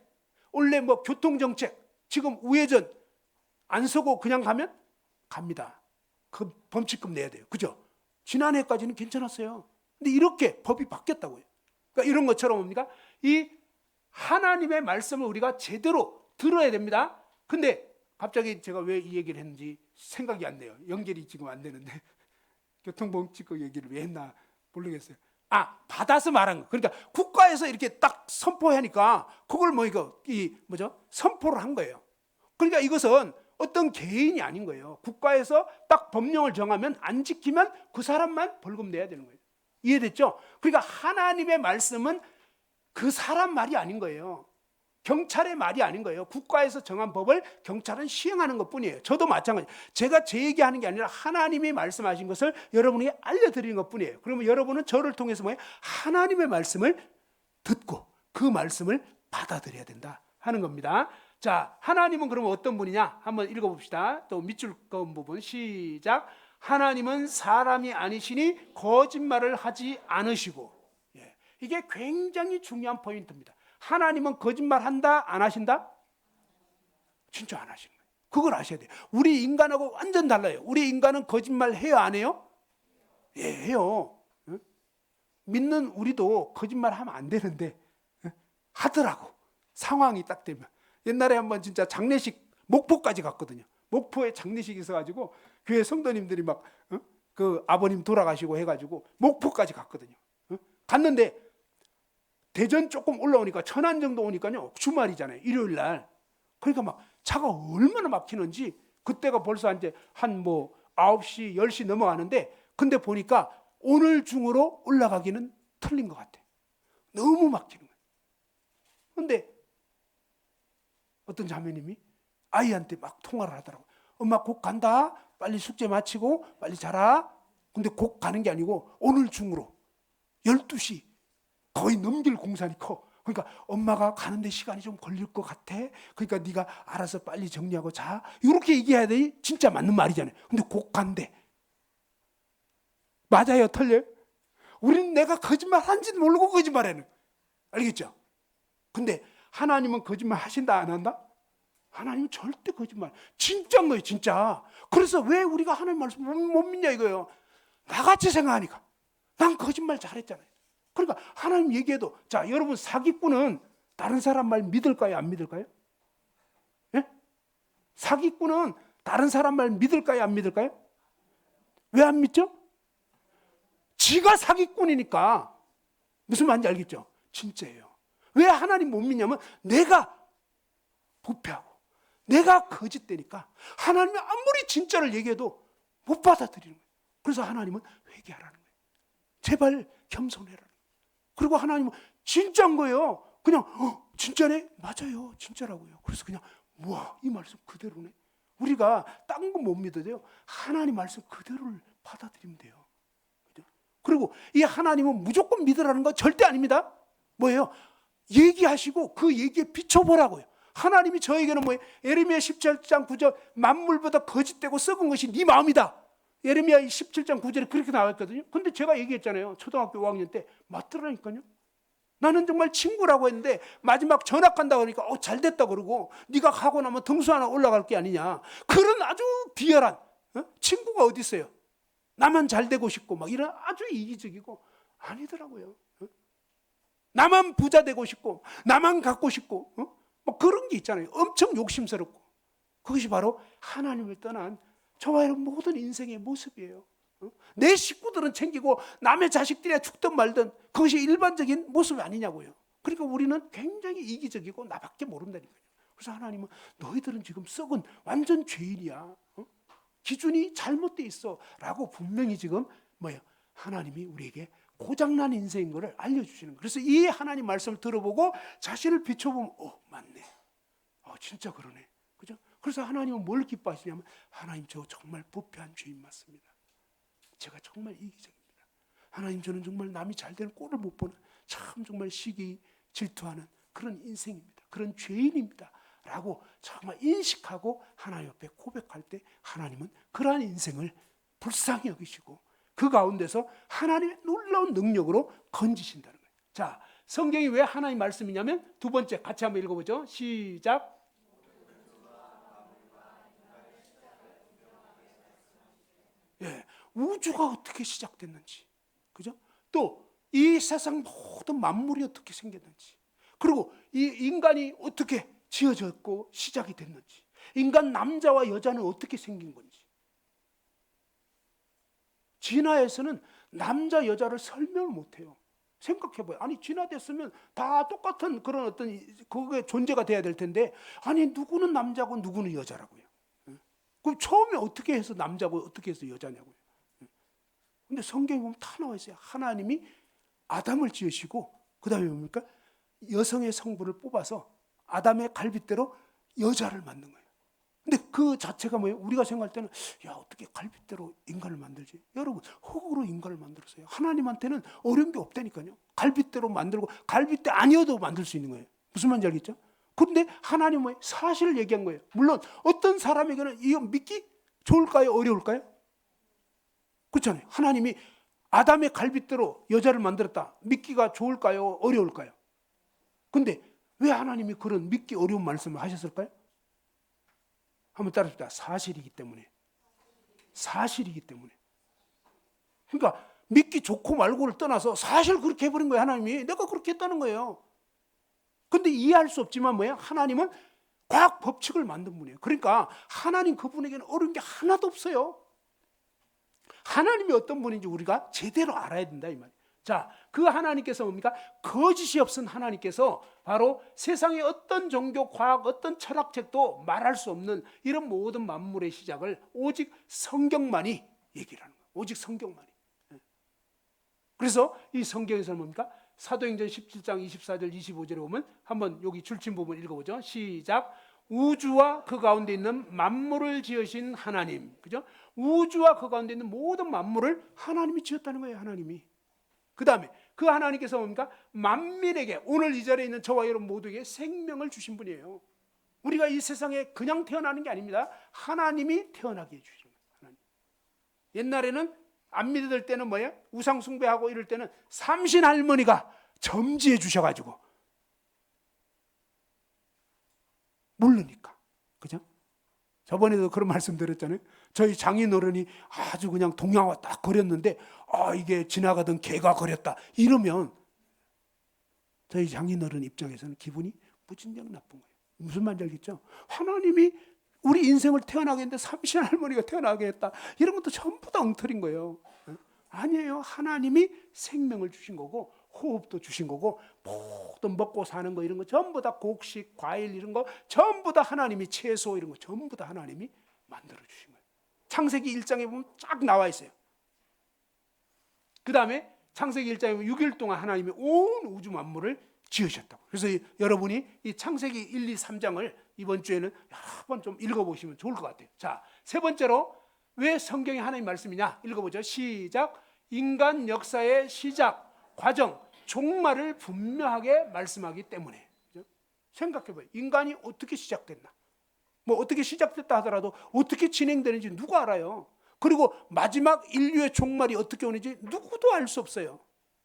올해 교통 정책, 지금 우회전 안 서고 그냥 가면 갑니다. 그 범칙금 내야 돼요. 그죠? 지난해까지는 괜찮았어요. 근데 이렇게 법이 바뀌었다고요. 그러니까 이런 것처럼 뭡니까? 이 하나님의 말씀을 우리가 제대로 들어야 됩니다. 근데 갑자기 제가 왜 이 얘기를 했는지 생각이 안 나요. 연결이 지금 안 되는데 교통범칙금 얘기를 왜 했나 모르겠어요. 받아서 말한 거. 그러니까 국가에서 이렇게 딱 선포하니까 그걸 선포를 한 거예요. 그러니까 이것은 어떤 개인이 아닌 거예요. 국가에서 딱 법령을 정하면 안 지키면 그 사람만 벌금 내야 되는 거예요. 이해됐죠? 그러니까 하나님의 말씀은 그 사람 말이 아닌 거예요. 경찰의 말이 아닌 거예요. 국가에서 정한 법을 경찰은 시행하는 것뿐이에요. 저도 마찬가지. 제가 제 얘기하는 게 아니라 하나님이 말씀하신 것을 여러분에게 알려드리는 것뿐이에요. 그러면 여러분은 저를 통해서 하나님의 말씀을 듣고 그 말씀을 받아들여야 된다 하는 겁니다. 자, 하나님은 그러면 어떤 분이냐? 한번 읽어봅시다. 또 밑줄 그은 부분 시작. 하나님은 사람이 아니시니 거짓말을 하지 않으시고. 이게 굉장히 중요한 포인트입니다. 하나님은 거짓말 한다? 안 하신다? 진짜 안 하시는 거예요. 그걸 아셔야 돼요. 우리 인간하고 완전 달라요. 우리 인간은 거짓말 해요, 안 해요? 예, 해요. 믿는 우리도 거짓말 하면 안 되는데 하더라고. 상황이 딱 되면. 옛날에 한번 진짜 장례식 목포까지 갔거든요. 목포에 장례식이 있어가지고 교회 성도님들이 그 아버님 돌아가시고 해가지고 목포까지 갔거든요. 갔는데 대전 조금 올라오니까 천안 정도 오니까요. 주말이잖아요. 일요일 날. 그러니까 차가 얼마나 막히는지 그때가 벌써 이제 한 9시, 10시 넘어가는데 근데 보니까 오늘 중으로 올라가기는 틀린 것 같아요. 너무 막히는 거예요. 근데 어떤 자매님이 아이한테 막 통화를 하더라고요. 엄마 곧 간다. 빨리 숙제 마치고 빨리 자라. 근데 곧 가는 게 아니고 오늘 중으로 12시 거의 넘길 공산이 커. 그러니까 엄마가 가는데 시간이 좀 걸릴 것 같아. 그러니까 네가 알아서 빨리 정리하고 자. 이렇게 얘기해야 돼. 진짜 맞는 말이잖아요. 근데 곧 간대. 맞아요, 틀려요? 우리는 내가 거짓말 한지도 모르고 거짓말하는. 알겠죠? 근데 하나님은 거짓말 하신다 안 한다? 하나님은 절대 거짓말. 진짜인 거예요, 진짜. 그래서 왜 우리가 하나님 말씀 못 믿냐 이거예요. 나같이 생각하니까. 난 거짓말 잘했잖아요. 그러니까 하나님 얘기해도 자, 여러분 사기꾼은 다른 사람 말 믿을까요, 안 믿을까요? 예? 사기꾼은 다른 사람 말 믿을까요, 안 믿을까요? 왜 안 믿죠? 지가 사기꾼이니까. 무슨 말인지 알겠죠? 진짜예요. 왜 하나님 못 믿냐면 내가 부패하고 내가 거짓되니까 하나님이 아무리 진짜를 얘기해도 못 받아들이는 거예요. 그래서 하나님은 회개하라는 거예요. 제발 겸손해라. 그리고 하나님은 진짜인 거예요. 그냥 진짜네? 맞아요. 진짜라고요. 그래서 그냥 우와, 이 말씀 그대로네. 우리가 딴 거 못 믿어도요. 하나님 말씀 그대로를 받아들이면 돼요. 그죠? 그리고 이 하나님은 무조건 믿으라는 거 절대 아닙니다. 뭐예요? 얘기하시고 그 얘기에 비춰보라고요. 하나님이 저에게는 예레미야 17장 9절 만물보다 거짓되고 썩은 것이 네 마음이다. 예레미야 17장 9절에 그렇게 나왔거든요. 근데 제가 얘기했잖아요. 초등학교 5학년 때 맞더라니까요. 나는 정말 친구라고 했는데 마지막 전학 간다고 하니까 잘 됐다 그러고 네가 가고 나면 등수 하나 올라갈 게 아니냐. 그런 아주 비열한 친구가 어디 있어요. 나만 잘 되고 싶고 이런 아주 이기적이고 아니더라고요. 나만 부자 되고 싶고 나만 갖고 싶고 그런 게 있잖아요. 엄청 욕심스럽고. 그것이 바로 하나님을 떠난 저와 여러분 모든 인생의 모습이에요. 내 식구들은 챙기고 남의 자식들이야 죽든 말든 그것이 일반적인 모습이 아니냐고요. 그러니까 우리는 굉장히 이기적이고 나밖에 모른다니까요. 그래서 하나님은 너희들은 지금 썩은 완전 죄인이야. 기준이 잘못돼 있어 라고 분명히 지금 하나님이 우리에게 고장난 인생인 것을 알려주시는 거예요. 그래서 이 하나님 말씀을 들어보고 자신을 비춰보면 맞네. 진짜 그러네. 그죠? 그래서 하나님은 뭘 기뻐하시냐면 하나님 저 정말 부패한 죄인 맞습니다. 제가 정말 이기적입니다. 하나님 저는 정말 남이 잘 되는 꼴을 못 보는 참 정말 시기 질투하는 그런 인생입니다. 그런 죄인입니다. 라고 정말 인식하고 하나님 옆에 고백할 때 하나님은 그러한 인생을 불쌍히 여기시고 그 가운데서 하나님의 놀라운 능력으로 건지신다는 거예요. 자, 성경이 왜 하나님 말씀이냐면 두 번째 같이 한번 읽어보죠. 시작. 예, 우주가 어떻게 시작됐는지, 그죠? 또 이 세상 모든 만물이 어떻게 생겼는지, 그리고 이 인간이 어떻게 지어졌고 시작이 됐는지, 인간 남자와 여자는 어떻게 생긴 건지. 진화에서는 남자 여자를 설명을 못해요. 생각해봐요. 아니 진화됐으면 다 똑같은 그런 어떤 그게 존재가 돼야 될 텐데, 아니 누구는 남자고 누구는 여자라고요. 그럼 처음에 어떻게 해서 남자고 어떻게 해서 여자냐고요. 근데 성경에 보면 다 나와 있어요. 하나님이 아담을 지으시고 그 다음에 뭡니까? 여성의 성부를 뽑아서 아담의 갈빗대로 여자를 만든 거예요. 근데 그 자체가 뭐예요? 우리가 생각할 때는 야 어떻게 갈빗대로 인간을 만들지? 여러분 흙으로 인간을 만들었어요. 하나님한테는 어려운 게 없다니까요. 갈빗대로 만들고 갈빗대 아니어도 만들 수 있는 거예요. 무슨 말인지 알겠죠? 그런데 하나님은 뭐예요? 사실을 얘기한 거예요. 물론 어떤 사람에게는 이거 믿기 좋을까요? 어려울까요? 그렇잖아요. 하나님이 아담의 갈빗대로 여자를 만들었다. 믿기가 좋을까요? 어려울까요? 근데 왜 하나님이 그런 믿기 어려운 말씀을 하셨을까요? 한번 따라합시다. 사실이기 때문에. 사실이기 때문에. 그러니까 믿기 좋고 말고를 떠나서 사실 그렇게 해버린 거예요. 하나님이. 내가 그렇게 했다는 거예요. 근데 이해할 수 없지만 뭐예요? 하나님은 과학 법칙을 만든 분이에요. 그러니까 하나님 그분에게는 어려운 게 하나도 없어요. 하나님이 어떤 분인지 우리가 제대로 알아야 된다 이 말이에요. 자, 그 하나님께서 뭡니까? 거짓이 없은 하나님께서 바로 세상의 어떤 종교, 과학, 어떤 철학책도 말할 수 없는 이런 모든 만물의 시작을 오직 성경만이 얘기를 하는 거예요. 오직 성경만이. 그래서 이 성경에서는 뭡니까? 사도행전 17장 24절 25절에 보면 한번 여기 줄친 부분 읽어보죠. 시작. 우주와 그 가운데 있는 만물을 지으신 하나님, 그죠? 우주와 그 가운데 있는 모든 만물을 하나님이 지었다는 거예요. 하나님이. 그 다음에 그 하나님께서 뭡니까? 만민에게, 오늘 이 자리에 있는 저와 여러분 모두에게 생명을 주신 분이에요. 우리가 이 세상에 그냥 태어나는 게 아닙니다. 하나님이 태어나게 해주신 거예요. 하나님. 옛날에는 안 믿을 때는 뭐예요? 우상 숭배하고 이럴 때는 삼신 할머니가 점지해 주셔가지고 모르니까. 그죠? 저번에도 그런 말씀 드렸잖아요. 저희 장인어른이 아주 그냥 동양화 딱 거렸는데 이게 지나가던 개가 거렸다 이러면 저희 장인어른 입장에서는 기분이 무진장 나쁜 거예요. 무슨 말인지 알겠죠? 하나님이 우리 인생을 태어나게 했는데 삼신 할머니가 태어나게 했다. 이런 것도 전부 다 엉터리인 거예요. 아니에요. 하나님이 생명을 주신 거고 호흡도 주신 거고 모든 먹고 사는 거 이런 거 전부 다 곡식, 과일 이런 거 전부 다 하나님이, 채소 이런 거 전부 다 하나님이 만들어 주신 거예요. 창세기 1장에 보면 쫙 나와 있어요. 그 다음에 창세기 1장에 보면 6일 동안 하나님이 온 우주 만물을 지으셨다고. 그래서 여러분이 이 창세기 1, 2, 3장을 이번 주에는 여러 번 좀 읽어보시면 좋을 것 같아요. 자, 세 번째로 왜 성경이 하나님 말씀이냐? 읽어보죠. 시작. 인간 역사의 시작, 과정, 종말을 분명하게 말씀하기 때문에. 그죠? 생각해봐요. 인간이 어떻게 시작됐나? 뭐 어떻게 시작됐다 하더라도 어떻게 진행되는지 누가 알아요? 그리고 마지막 인류의 종말이 어떻게 오는지 누구도 알 수 없어요.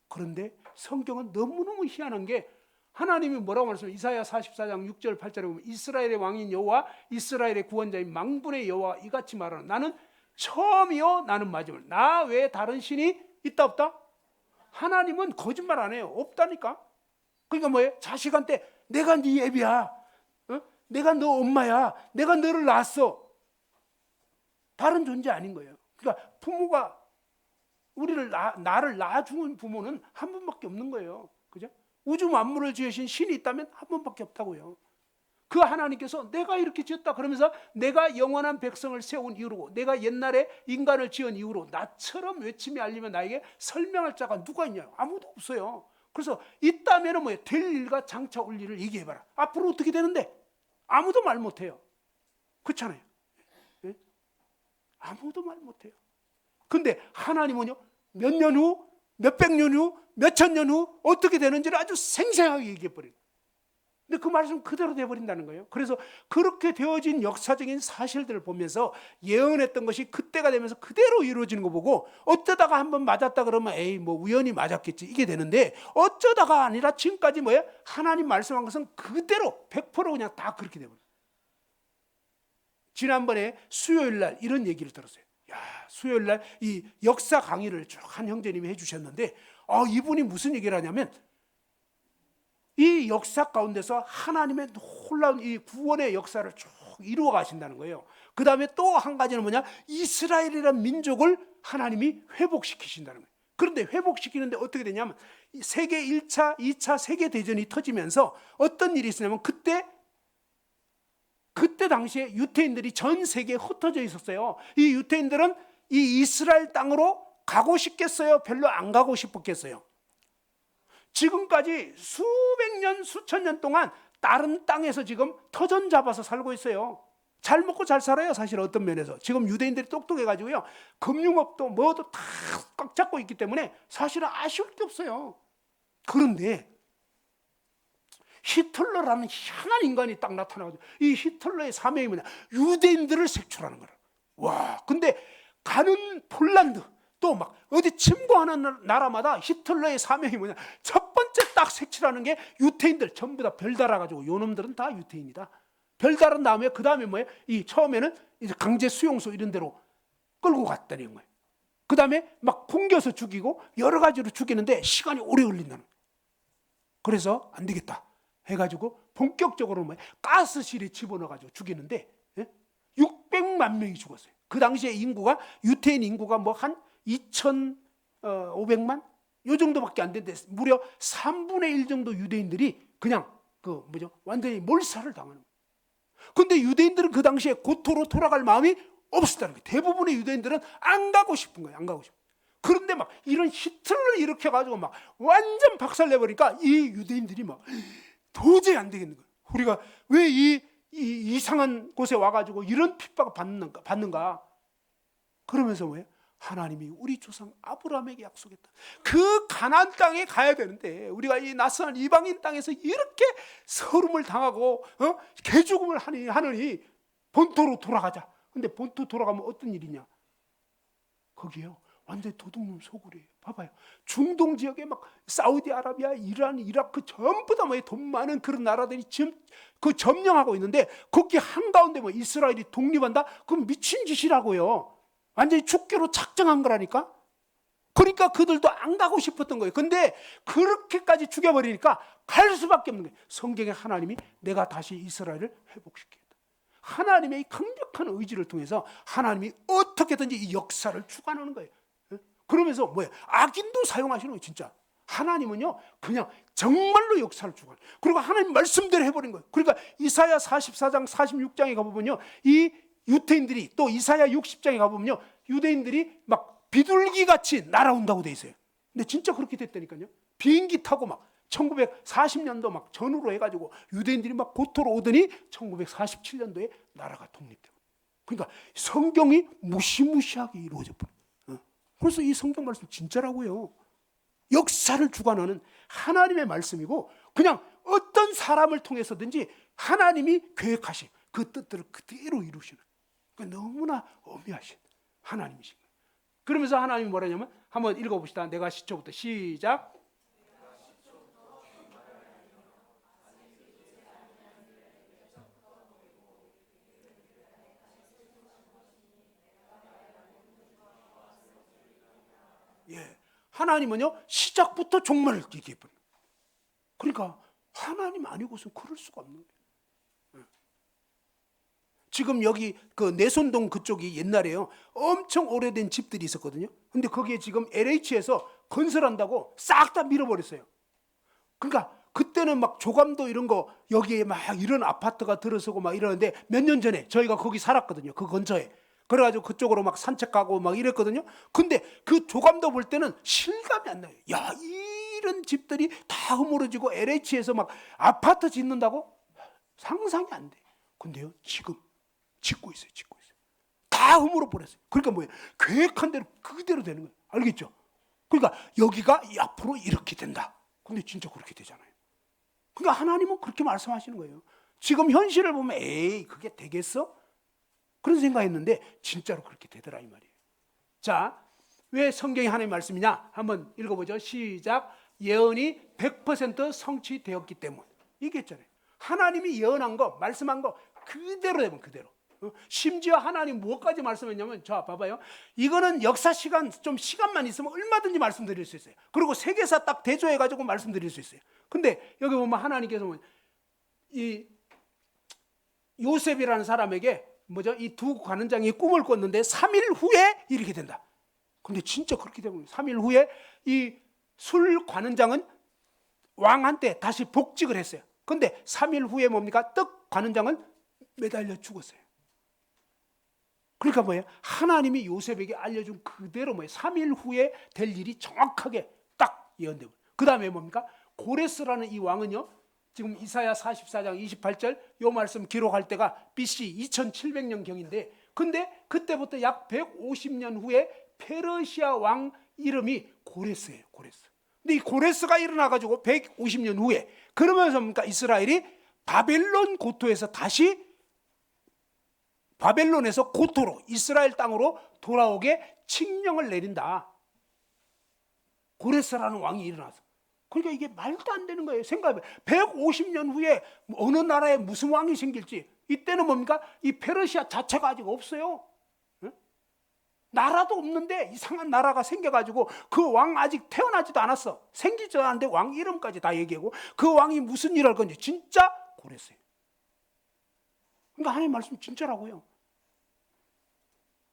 그런데 성경은 너무너무 희한한 게 하나님이 뭐라고 말씀해요? 이사야 44장 6절 8절에 보면 이스라엘의 왕인 여호와 이스라엘의 구원자인 만군의 여호와 이같이 말하는 나는 처음이요 나는 마지막. 나 외에 다른 신이 있다 없다? 하나님은 거짓말 안 해요. 없다니까. 그러니까 뭐예요? 자식한테 내가 네 애비야. 내가 너 엄마야. 내가 너를 낳았어. 다른 존재 아닌 거예요. 그러니까 부모가 우리를 나를 낳아주는 부모는 한 분밖에 없는 거예요. 그죠? 우주 만물을 지으신 신이 있다면 한 분밖에 없다고요. 그 하나님께서 내가 이렇게 지었다 그러면서 내가 영원한 백성을 세운 이유로, 내가 옛날에 인간을 지은 이유로 나처럼 외침이 알리면 나에게 설명할 자가 누가 있냐? 아무도 없어요. 그래서 있다면 뭐예요? 될 일과 장차 올 일을 얘기해봐라. 앞으로 어떻게 되는데? 아무도 말 못해요. 그렇잖아요. 네? 아무도 말 못해요. 근데 하나님은요, 몇 년 후, 몇백 년 후, 몇천 년 후 어떻게 되는지를 아주 생생하게 얘기해버려요. 근데 그 말씀 그대로 돼버린다는 거예요. 그래서 그렇게 되어진 역사적인 사실들을 보면서 예언했던 것이 그때가 되면서 그대로 이루어지는 거 보고 어쩌다가 한번 맞았다 그러면 에이 뭐 우연히 맞았겠지 이게 되는데 어쩌다가 아니라 지금까지 뭐예요? 하나님 말씀한 것은 그대로 100% 그냥 다 그렇게 돼버려요. 지난번에 수요일 날 이런 얘기를 들었어요. 야, 수요일 날 이 역사 강의를 쭉 한 형제님이 해주셨는데 이분이 무슨 얘기를 하냐면 이 역사 가운데서 하나님의 놀라운 이 구원의 역사를 쭉 이루어 가신다는 거예요. 그 다음에 또 한 가지는 뭐냐? 이스라엘이라는 민족을 하나님이 회복시키신다는 거예요. 그런데 회복시키는데 어떻게 되냐면 세계 1차, 2차 세계대전이 터지면서 어떤 일이 있었냐면 그때 당시에 유태인들이 전 세계에 흩어져 있었어요. 이 유태인들은 이 이스라엘 땅으로 가고 싶겠어요? 별로 안 가고 싶었겠어요? 지금까지 수백 년, 수천 년 동안 다른 땅에서 지금 터전 잡아서 살고 있어요. 잘 먹고 잘 살아요, 사실 어떤 면에서. 지금 유대인들이 똑똑해가지고요. 금융업도 뭐도 다 꽉 잡고 있기 때문에 사실은 아쉬울 게 없어요. 그런데 히틀러라는 희한한 인간이 딱 나타나가지고 이 히틀러의 사명이 뭐냐? 유대인들을 색출하는 거라. 와, 근데 가는 폴란드 또 막 어디 침공하는 나라마다 히틀러의 사명이 뭐냐? 첫 번째 딱 색칠하는 게 유태인들 전부 다 별 달아가지고 요놈들은 다 유태인이다. 별 달은 다음에 그 다음에 뭐예요? 이 처음에는 이제 강제 수용소 이런 데로 끌고 갔다는 거예요. 그 다음에 막 풍겨서 죽이고 여러 가지로 죽이는데 시간이 오래 걸린다는 거예요. 그래서 안 되겠다 해가지고 본격적으로 뭐예요? 가스실에 집어넣어가지고 죽이는데 600만 명이 죽었어요. 그 당시에 인구가 유태인 인구가 뭐 한 2,500만 요 정도밖에 안 되는데 무려 3분의 1 정도 유대인들이 그냥 완전히 몰살을 당하는 거예요. 근데 유대인들은 그 당시에 고토로 돌아갈 마음이 없었다는 거예요. 대부분의 유대인들은 안 가고 싶은 거예요. 안 가고 싶은. 그런데 막 이런 히틀러를 일으켜가지고 막 완전 박살내버리니까 이 유대인들이 막 도저히 안 되겠는 거예요. 우리가 왜 이 이상한 곳에 와가지고 이런 핍박을 받는가? 그러면서 뭐예요? 하나님이 우리 조상 아브라함에게 약속했다. 그 가나안 땅에 가야 되는데 우리가 이 낯선 이방인 땅에서 이렇게 서름을 당하고 개죽음을 하느니 본토로 돌아가자. 근데 본토 돌아가면 어떤 일이냐? 거기요. 완전히 도둑놈 소굴이에요. 봐봐요. 중동 지역에 막 사우디아라비아, 이란, 이라크 전부 다 돈 많은 그런 나라들이 지금 그 점령하고 있는데 거기 한가운데 이스라엘이 독립한다? 그건 미친 짓이라고요. 완전히 죽기로 작정한 거라니까. 그러니까 그들도 안 가고 싶었던 거예요. 근데 그렇게까지 죽여버리니까 갈 수밖에 없는 거예요. 성경에 하나님이 내가 다시 이스라엘을 회복시키겠다. 하나님의 이 강력한 의지를 통해서 하나님이 어떻게든지 이 역사를 주관하는 거예요. 그러면서 악인도 사용하시는 거예요. 진짜 하나님은요 그냥 정말로 역사를 주관. 그리고 하나님 말씀대로 해버린 거예요. 그러니까 이사야 44장 46장에 가보면요 이 유태인들이 또 이사야 60장에 가보면요 유대인들이 막 비둘기같이 날아온다고 돼 있어요. 근데 진짜 그렇게 됐다니까요. 비행기 타고 막 1940년도 막 전후로 해가지고 유대인들이 막 고토로 오더니 1947년도에 나라가 독립되고. 그러니까 성경이 무시무시하게 이루어져 버려요. 그래서 이 성경 말씀 진짜라고요. 역사를 주관하는 하나님의 말씀이고 그냥 어떤 사람을 통해서든지 하나님이 계획하신 그 뜻들을 그대로 이루시는 너무나 엄미하신 하나님이신 거예요. 그러면서 하나님이 뭐라냐면 한번 읽어봅시다. 내가 시초부터 시작. 예, 하나님은요 시작부터 종말을 얘기해 버려요. 그러니까 하나님 아니고서 그럴 수가 없는 거예요. 지금 여기 그 내손동 그쪽이 옛날에요 엄청 오래된 집들이 있었거든요. 근데 거기에 지금 LH에서 건설한다고 싹 다 밀어버렸어요. 그러니까 그때는 막 조감도 이런 거 여기에 막 이런 아파트가 들어서고 막 이러는데 몇 년 전에 저희가 거기 살았거든요. 그 근처에. 그래가지고 그쪽으로 막 산책하고 막 이랬거든요. 근데 그 조감도 볼 때는 실감이 안 나요. 야, 이런 집들이 다 허물어지고 LH에서 막 아파트 짓는다고? 상상이 안 돼. 근데요 지금 짓고 있어요. 다 허물어 버렸어요. 그러니까 뭐예요? 계획한 대로 그대로 되는 거예요. 알겠죠? 그러니까 여기가 앞으로 이렇게 된다. 근데 진짜 그렇게 되잖아요. 그러니까 하나님은 그렇게 말씀하시는 거예요. 지금 현실을 보면 에이 그게 되겠어? 그런 생각했는데 진짜로 그렇게 되더라 이 말이에요. 자, 왜 성경이 하나님의 말씀이냐? 한번 읽어보죠. 시작. 예언이 100% 성취되었기 때문. 이게 있잖아요. 하나님이 예언한 거, 말씀한 거 그대로 되면 그대로. 심지어 하나님 무엇까지 말씀했냐면, 자 봐봐요. 이거는 역사 시간, 좀 시간만 있으면 얼마든지 말씀드릴 수 있어요. 그리고 세계사 딱 대조해가지고 말씀드릴 수 있어요. 근데 여기 보면 하나님께서 이 요셉이라는 사람에게 뭐죠? 이 두 관원장이 꿈을 꿨는데 3일 후에 이렇게 된다. 근데 진짜 그렇게 되고 3일 후에 이 술 관원장은 왕한테 다시 복직을 했어요. 근데 3일 후에 뭡니까? 떡 관원장은 매달려 죽었어요. 그러니까 뭐예요? 하나님이 요셉에게 알려준 그대로 뭐예요? 3일 후에 될 일이 정확하게 딱 예언되고. 그 다음에 뭡니까? 고레스라는 이 왕은요, 지금 이사야 44장 28절 요 말씀 기록할 때가 BC 2700년경인데, 근데 그때부터 약 150년 후에 페르시아 왕 이름이 고레스예요. 고레스. 근데 이 고레스가 일어나가지고 150년 후에 그러면서 뭡니까? 이스라엘이 바벨론 고토에서 다시 바벨론에서 고토로 이스라엘 땅으로 돌아오게 칙령을 내린다. 고레스라는 왕이 일어나서. 그러니까 이게 말도 안 되는 거예요. 생각해봐요. 150년 후에 어느 나라에 무슨 왕이 생길지. 이때는 뭡니까? 이 페르시아 자체가 아직 없어요. 응? 나라도 없는데 이상한 나라가 생겨가지고 그 왕 아직 태어나지도 않았어. 생기지도 않는데 왕 이름까지 다 얘기하고 그 왕이 무슨 일을 할 건지 진짜 고레스예요. 그러니까 하나님 말씀 진짜라고요.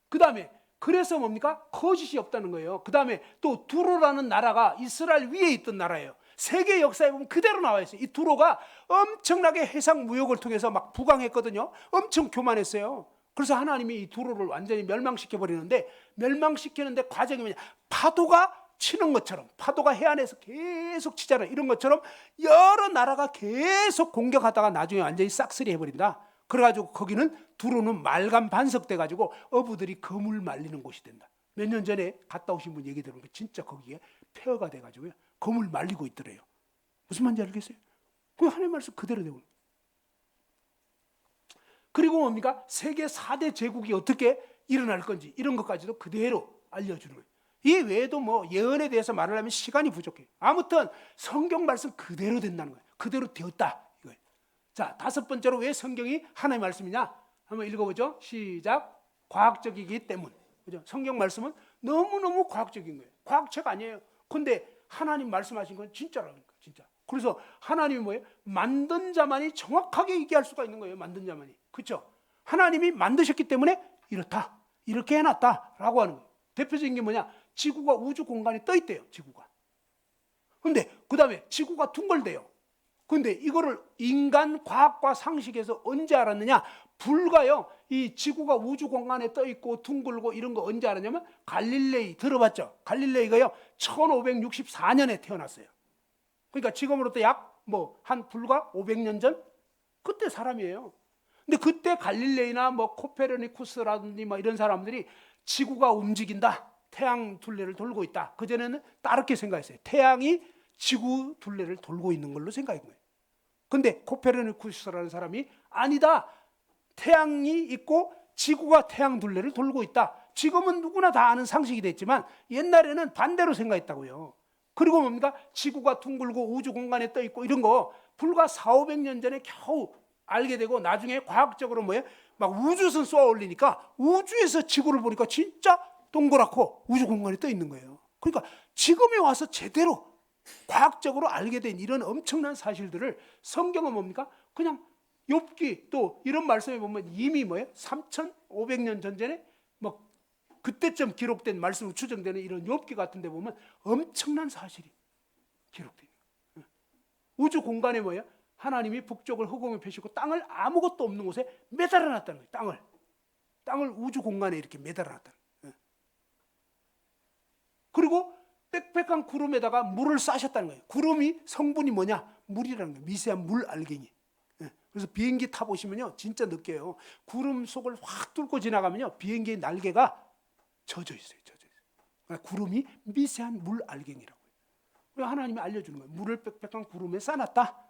그 다음에 그래서 뭡니까? 거짓이 없다는 거예요. 그 다음에 또 두로라는 나라가 이스라엘 위에 있던 나라예요. 세계 역사에 보면 그대로 나와 있어요. 이 두로가 엄청나게 해상 무역을 통해서 막 부강했거든요. 엄청 교만했어요. 그래서 하나님이 이 두로를 완전히 멸망시켜 버리는데, 멸망시키는데 과정이 뭐냐? 파도가 치는 것처럼, 파도가 해안에서 계속 치잖아요. 이런 것처럼 여러 나라가 계속 공격하다가 나중에 완전히 싹쓸이 해버린다. 그래가지고 거기는 두로는 말간 반석돼가지고 어부들이 거물 말리는 곳이 된다. 몇 년 전에 갔다 오신 분 얘기 들으니까 진짜 거기에 폐허가 돼가지고요, 거물 말리고 있더래요. 무슨 말인지 알겠어요? 그 하나님 말씀 그대로 되고. 그리고 뭡니까? 세계 4대 제국이 어떻게 일어날 건지 이런 것까지도 그대로 알려주는 거예요. 이 외에도 뭐 예언에 대해서 말을 하면 시간이 부족해요. 아무튼 성경 말씀 그대로 된다는 거예요. 그대로 되었다. 이거예요. 자, 다섯 번째로 왜 성경이 하나님의 말씀이냐? 한번 읽어보죠. 시작. 과학적이기 때문. 그죠? 성경 말씀은 너무너무 과학적인 거예요. 과학책 아니에요. 근데 하나님 말씀하신 건 진짜라니까, 진짜. 그래서 하나님이 뭐예요? 만든 자만이 정확하게 얘기할 수가 있는 거예요. 만든 자만이. 그렇죠? 하나님이 만드셨기 때문에 이렇다, 이렇게 해놨다라고 하는 거예요. 대표적인 게 뭐냐? 지구가 우주 공간에 떠 있대요. 지구가. 근데 그 다음에 지구가 둥글대요. 근데 이거를 인간 과학과 상식에서 언제 알았느냐? 불가요, 이 지구가 우주 공간에 떠 있고 둥글고 이런 거 언제 알았냐면 갈릴레이 들어봤죠? 갈릴레이가요 1564년에 태어났어요. 그러니까 지금으로부터 약 뭐 한 불과 500년 전 그때 사람이에요. 근데 그때 갈릴레이나 뭐 코페르니쿠스라든지 뭐 이런 사람들이 지구가 움직인다, 태양 둘레를 돌고 있다. 그전에는 다르게 생각했어요. 태양이 지구 둘레를 돌고 있는 걸로 생각한 거예요. 근데 코페르니쿠스라는 사람이 아니다, 태양이 있고 지구가 태양 둘레를 돌고 있다. 지금은 누구나 다 아는 상식이 됐지만 옛날에는 반대로 생각했다고요. 그리고 뭡니까? 지구가 둥글고 우주 공간에 떠 있고 이런 거 불과 400~500년 전에 겨우 알게 되고, 나중에 과학적으로 뭐예요? 막 우주선 쏘아 올리니까 우주에서 지구를 보니까 진짜 동그랗고 우주 공간에 떠 있는 거예요. 그러니까 지금에 와서 제대로 과학적으로 알게 된 이런 엄청난 사실들을 성경은 뭡니까? 그냥 욥기 또 이런 말씀에 보면 이미 뭐예요? 3500년 전전에 뭐 그때쯤 기록된 말씀으로 추정되는 이런 욥기 같은 데 보면 엄청난 사실이 기록돼요. 우주 공간에 뭐예요? 하나님이 북쪽을 흑암에 펴시고 땅을 아무것도 없는 곳에 매달아 놨다는 거예요. 땅을 우주 공간에 이렇게 매달아 놨다는 거예요. 그리고 빽빽한 구름에다가 물을 싸셨다는 거예요. 구름이 성분이 뭐냐? 물이라는 거예요. 미세한 물 알갱이. 그래서 비행기 타보시면요 진짜 느껴요. 구름 속을 확 뚫고 지나가면요 비행기의 날개가 젖어 있어요. 그러니까 구름이 미세한 물 알갱이라고요. 하나님이 알려주는 거예요. 물을 빽빽한 구름에 싸놨다.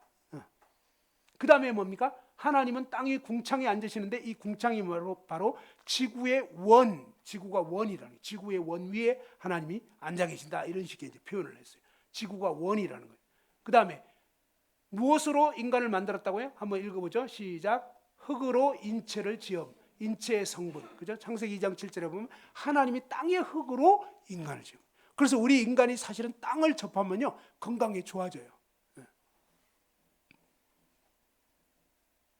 그 다음에 뭡니까? 하나님은 땅 위 궁창에 앉으시는데 이 궁창이 바로 지구의 원, 지구가 원이라는 거예요. 지구의 원 위에 하나님이 앉아 계신다. 이런 식의 이제 표현을 했어요. 지구가 원이라는 거예요. 그 다음에 무엇으로 인간을 만들었다고요? 한번 읽어보죠. 시작. 흙으로 인체를 지음. 인체의 성분. 그죠? 창세기 2장 7절에 보면 하나님이 땅의 흙으로 인간을 지음. 그래서 우리 인간이 사실은 땅을 접하면요 건강이 좋아져요.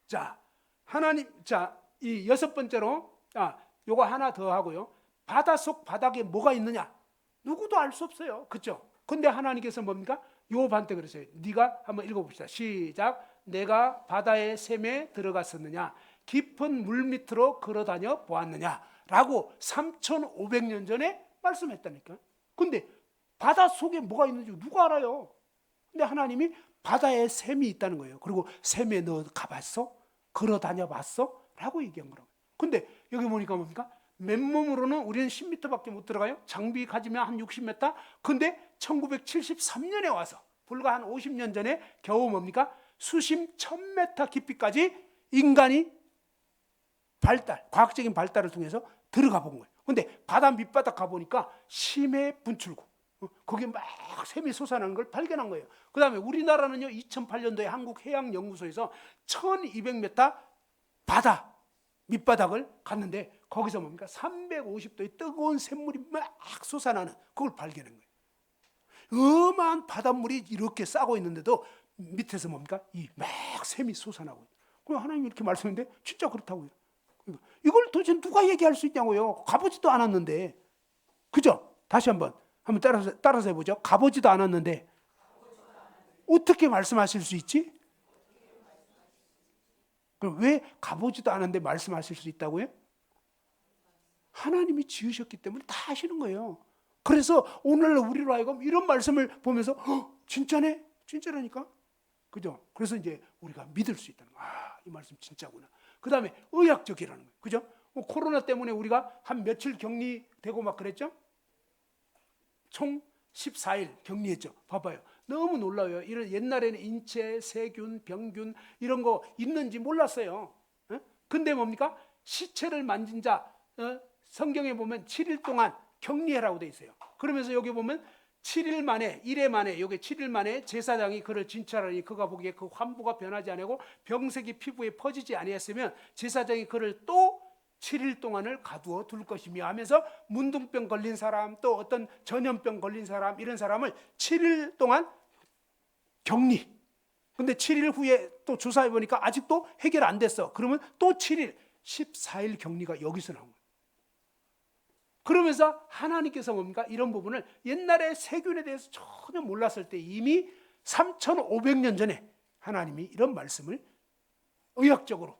자, 하나님, 자, 이 여섯 번째로, 요거 하나 더 하고요. 바닷속바닥에 뭐가 있느냐? 누구도 알 수 없어요. 그죠? 근데 하나님께서 뭡니까? 요한테 그랬어요. 네가 한번 읽어봅시다. 시작. 내가 바다의 샘에 들어갔었느냐? 깊은 물 밑으로 걸어다녀 보았느냐? 라고 3,500년 전에 말씀했다니까. 근데 바닷속에 뭐가 있는지 누가 알아요? 근데 하나님이 바다에 샘이 있다는 거예요. 그리고 샘에 너 가봤어? 걸어 다녀봤어? 라고 얘기한 거라고. 근데 여기 보니까 뭡니까? 맨몸으로는 우리는 10m밖에 못 들어가요. 장비 가지면 한 60m. 근데 1973년에 와서 불과 한 50년 전에 겨우 뭡니까? 수심 1000m 깊이까지 인간이 과학적인 발달을 통해서 들어가 본 거예요. 근데 바다 밑바닥 가보니까 심해 분출구, 거기 막 샘이 솟아나는 걸 발견한 거예요. 그 다음에 우리나라는요 2008년도에 한국해양연구소에서 1200m 바다 밑바닥을 갔는데 거기서 뭡니까? 350도의 뜨거운 샘물이 막 솟아나는 그걸 발견한 거예요. 어마한 바닷물이 이렇게 싸고 있는데도 밑에서 뭡니까? 이 막 샘이 솟아나고 있어요. 그럼 하나님이 이렇게 말씀했는데 진짜 그렇다고요. 이걸 도대체 누가 얘기할 수 있냐고요. 가보지도 않았는데. 그죠? 다시 한번 따라서 해보죠. 가보지도 않았는데 어떻게 말씀하실 수 있지? 그럼 왜 가보지도 않았는데 말씀하실 수 있다고요? 하나님이 지으셨기 때문에 다 하시는 거예요. 그래서 오늘날 우리로 하여금 이런 말씀을 보면서 진짜네? 진짜라니까? 그죠? 그래서 이제 우리가 믿을 수 있다는 거예요. 이 말씀 진짜구나. 그 다음에 의학적이라는 거예요. 그죠? 코로나 때문에 우리가 한 며칠 격리되고 막 그랬죠? 총 14일 격리했죠. 봐봐요. 너무 놀라워요. 이런 옛날에는 인체, 세균, 병균 이런 거 있는지 몰랐어요. 근데 뭡니까? 시체를 만진 자, 성경에 보면 7일 동안 격리해라고 돼 있어요. 그러면서 여기 보면 7일 만에, 1회 만에, 여기 7일 만에 제사장이 그를 진찰하니 그가 보기에 그 환부가 변하지 아니하고 병색이 피부에 퍼지지 아니했으면 제사장이 그를 또 7일 동안을 가두어 둘 것이며 하면서 문둥병 걸린 사람, 또 어떤 전염병 걸린 사람, 이런 사람을 7일 동안 격리. 근데 7일 후에 또 조사해 보니까 아직도 해결 안 됐어. 그러면 또 7일, 14일 격리가 여기서 나온 거예요. 그러면서 하나님께서 뭡니까? 이런 부분을 옛날에 세균에 대해서 전혀 몰랐을 때 이미 3,500년 전에 하나님이 이런 말씀을 의학적으로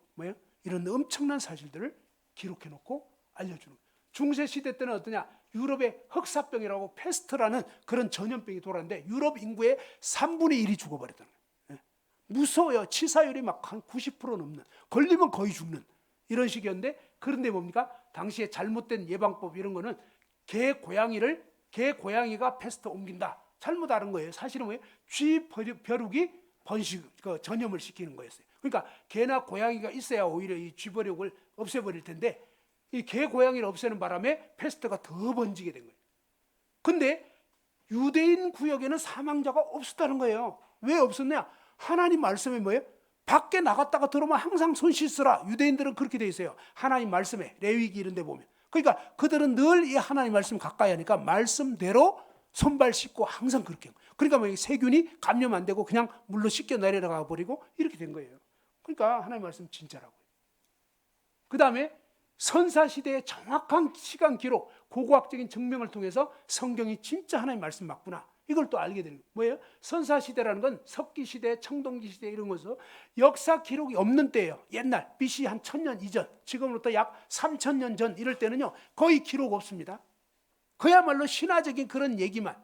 이런 엄청난 사실들을 기록해 놓고 알려주는 거예요. 중세 시대 때는 어떠냐? 유럽에 흑사병이라고 페스트라는 그런 전염병이 돌았는데 유럽 인구의 3분의 1이 죽어버렸다는 거예요. 무서워요. 치사율이 막 한 90% 넘는, 걸리면 거의 죽는 이런 식이었는데, 그런데 뭡니까? 당시에 잘못된 예방법 이런 거는 개 고양이가 페스트 옮긴다. 잘못 알은 거예요. 사실은 뭐예요? 쥐벼룩이 전염을 시키는 거였어요. 그러니까 개나 고양이가 있어야 오히려 이 쥐벼룩을 없애버릴 텐데 이 개 고양이를 없애는 바람에 페스트가 더 번지게 된 거예요. 근데 유대인 구역에는 사망자가 없었다는 거예요. 왜 없었냐? 하나님 말씀이 뭐예요? 밖에 나갔다가 들어오면 항상 손 씻으라. 유대인들은 그렇게 돼 있어요. 하나님 말씀에 레위기 이런 데 보면. 그러니까 그들은 늘 이 하나님 말씀 가까이 하니까 말씀대로 손발 씻고 항상 그렇게 해요. 그러니까 뭐 세균이 감염 안 되고 그냥 물로 씻겨 내려가 버리고 이렇게 된 거예요. 그러니까 하나님 말씀 진짜라고요. 그 다음에 선사시대의 정확한 시간 기록, 고고학적인 증명을 통해서 성경이 진짜 하나님 말씀 맞구나. 이걸 또 알게 되는 거예요. 뭐예요? 선사시대라는 건 석기시대, 청동기시대 이런 것에서 역사 기록이 없는 때예요. 옛날 BC 한 1000년 이전, 지금으로부터 약 3000년 전 이럴 때는요 거의 기록 없습니다. 그야말로 신화적인 그런 얘기만,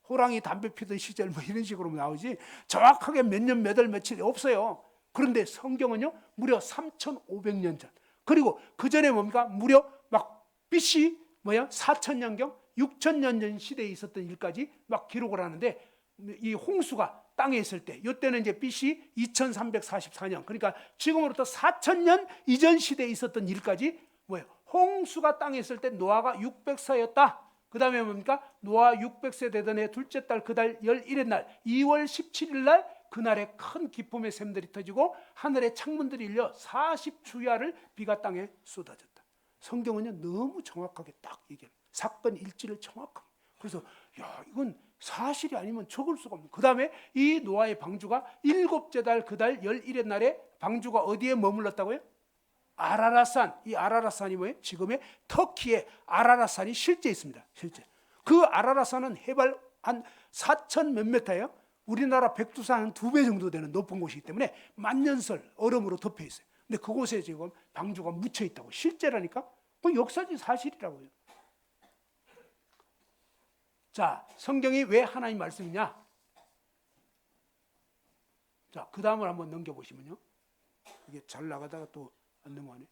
호랑이 담배 피던 시절 뭐 이런 식으로 나오지 정확하게 몇 년 몇 월 며칠 없어요. 그런데 성경은요 무려 3500년 전, 그리고 그 전에 뭡니까? 무려 막 BC 4000년경 6000년 전 시대에 있었던 일까지 막 기록을 하는데 이 홍수가 땅에 있을 때, 이때는 이제 BC 2344년, 그러니까 지금으로부터 4000년 이전 시대에 있었던 일까지 뭐예요? 홍수가 땅에 있을 때 노아가 600세였다. 그 다음에 뭡니까? 노아 600세 되던 해 둘째 달 그 달 11일 날 2월 17일 날 그날에 큰 기쁨의 샘들이 터지고 하늘의 창문들이 열려 40주야를 비가 땅에 쏟아졌다. 성경은요 너무 정확하게 딱 얘기해요. 사건 일지를 정확하게. 그래서 야 이건 사실이 아니면 적을 수가 없는. 그 다음에 이 노아의 방주가 7째 달 그 달 11일 날에 방주가 어디에 머물렀다고요? 아라랏산. 이 아라랏산이 뭐예요? 지금의 터키의 아라랏산이 실제 있습니다. 실제. 그 아라랏산은 해발 한 4천 몇 미터예요. 우리나라 백두산 한 2배 정도 되는 높은 곳이기 때문에 만년설 얼음으로 덮여 있어요. 근데 그곳에 지금 방주가 묻혀 있다고. 실제라니까. 그 역사적 사실이라고요. 자, 성경이 왜 하나님 말씀이냐? 자, 그 다음을 한번 넘겨보시면요. 이게 잘 나가다가 또 안 넘어가네.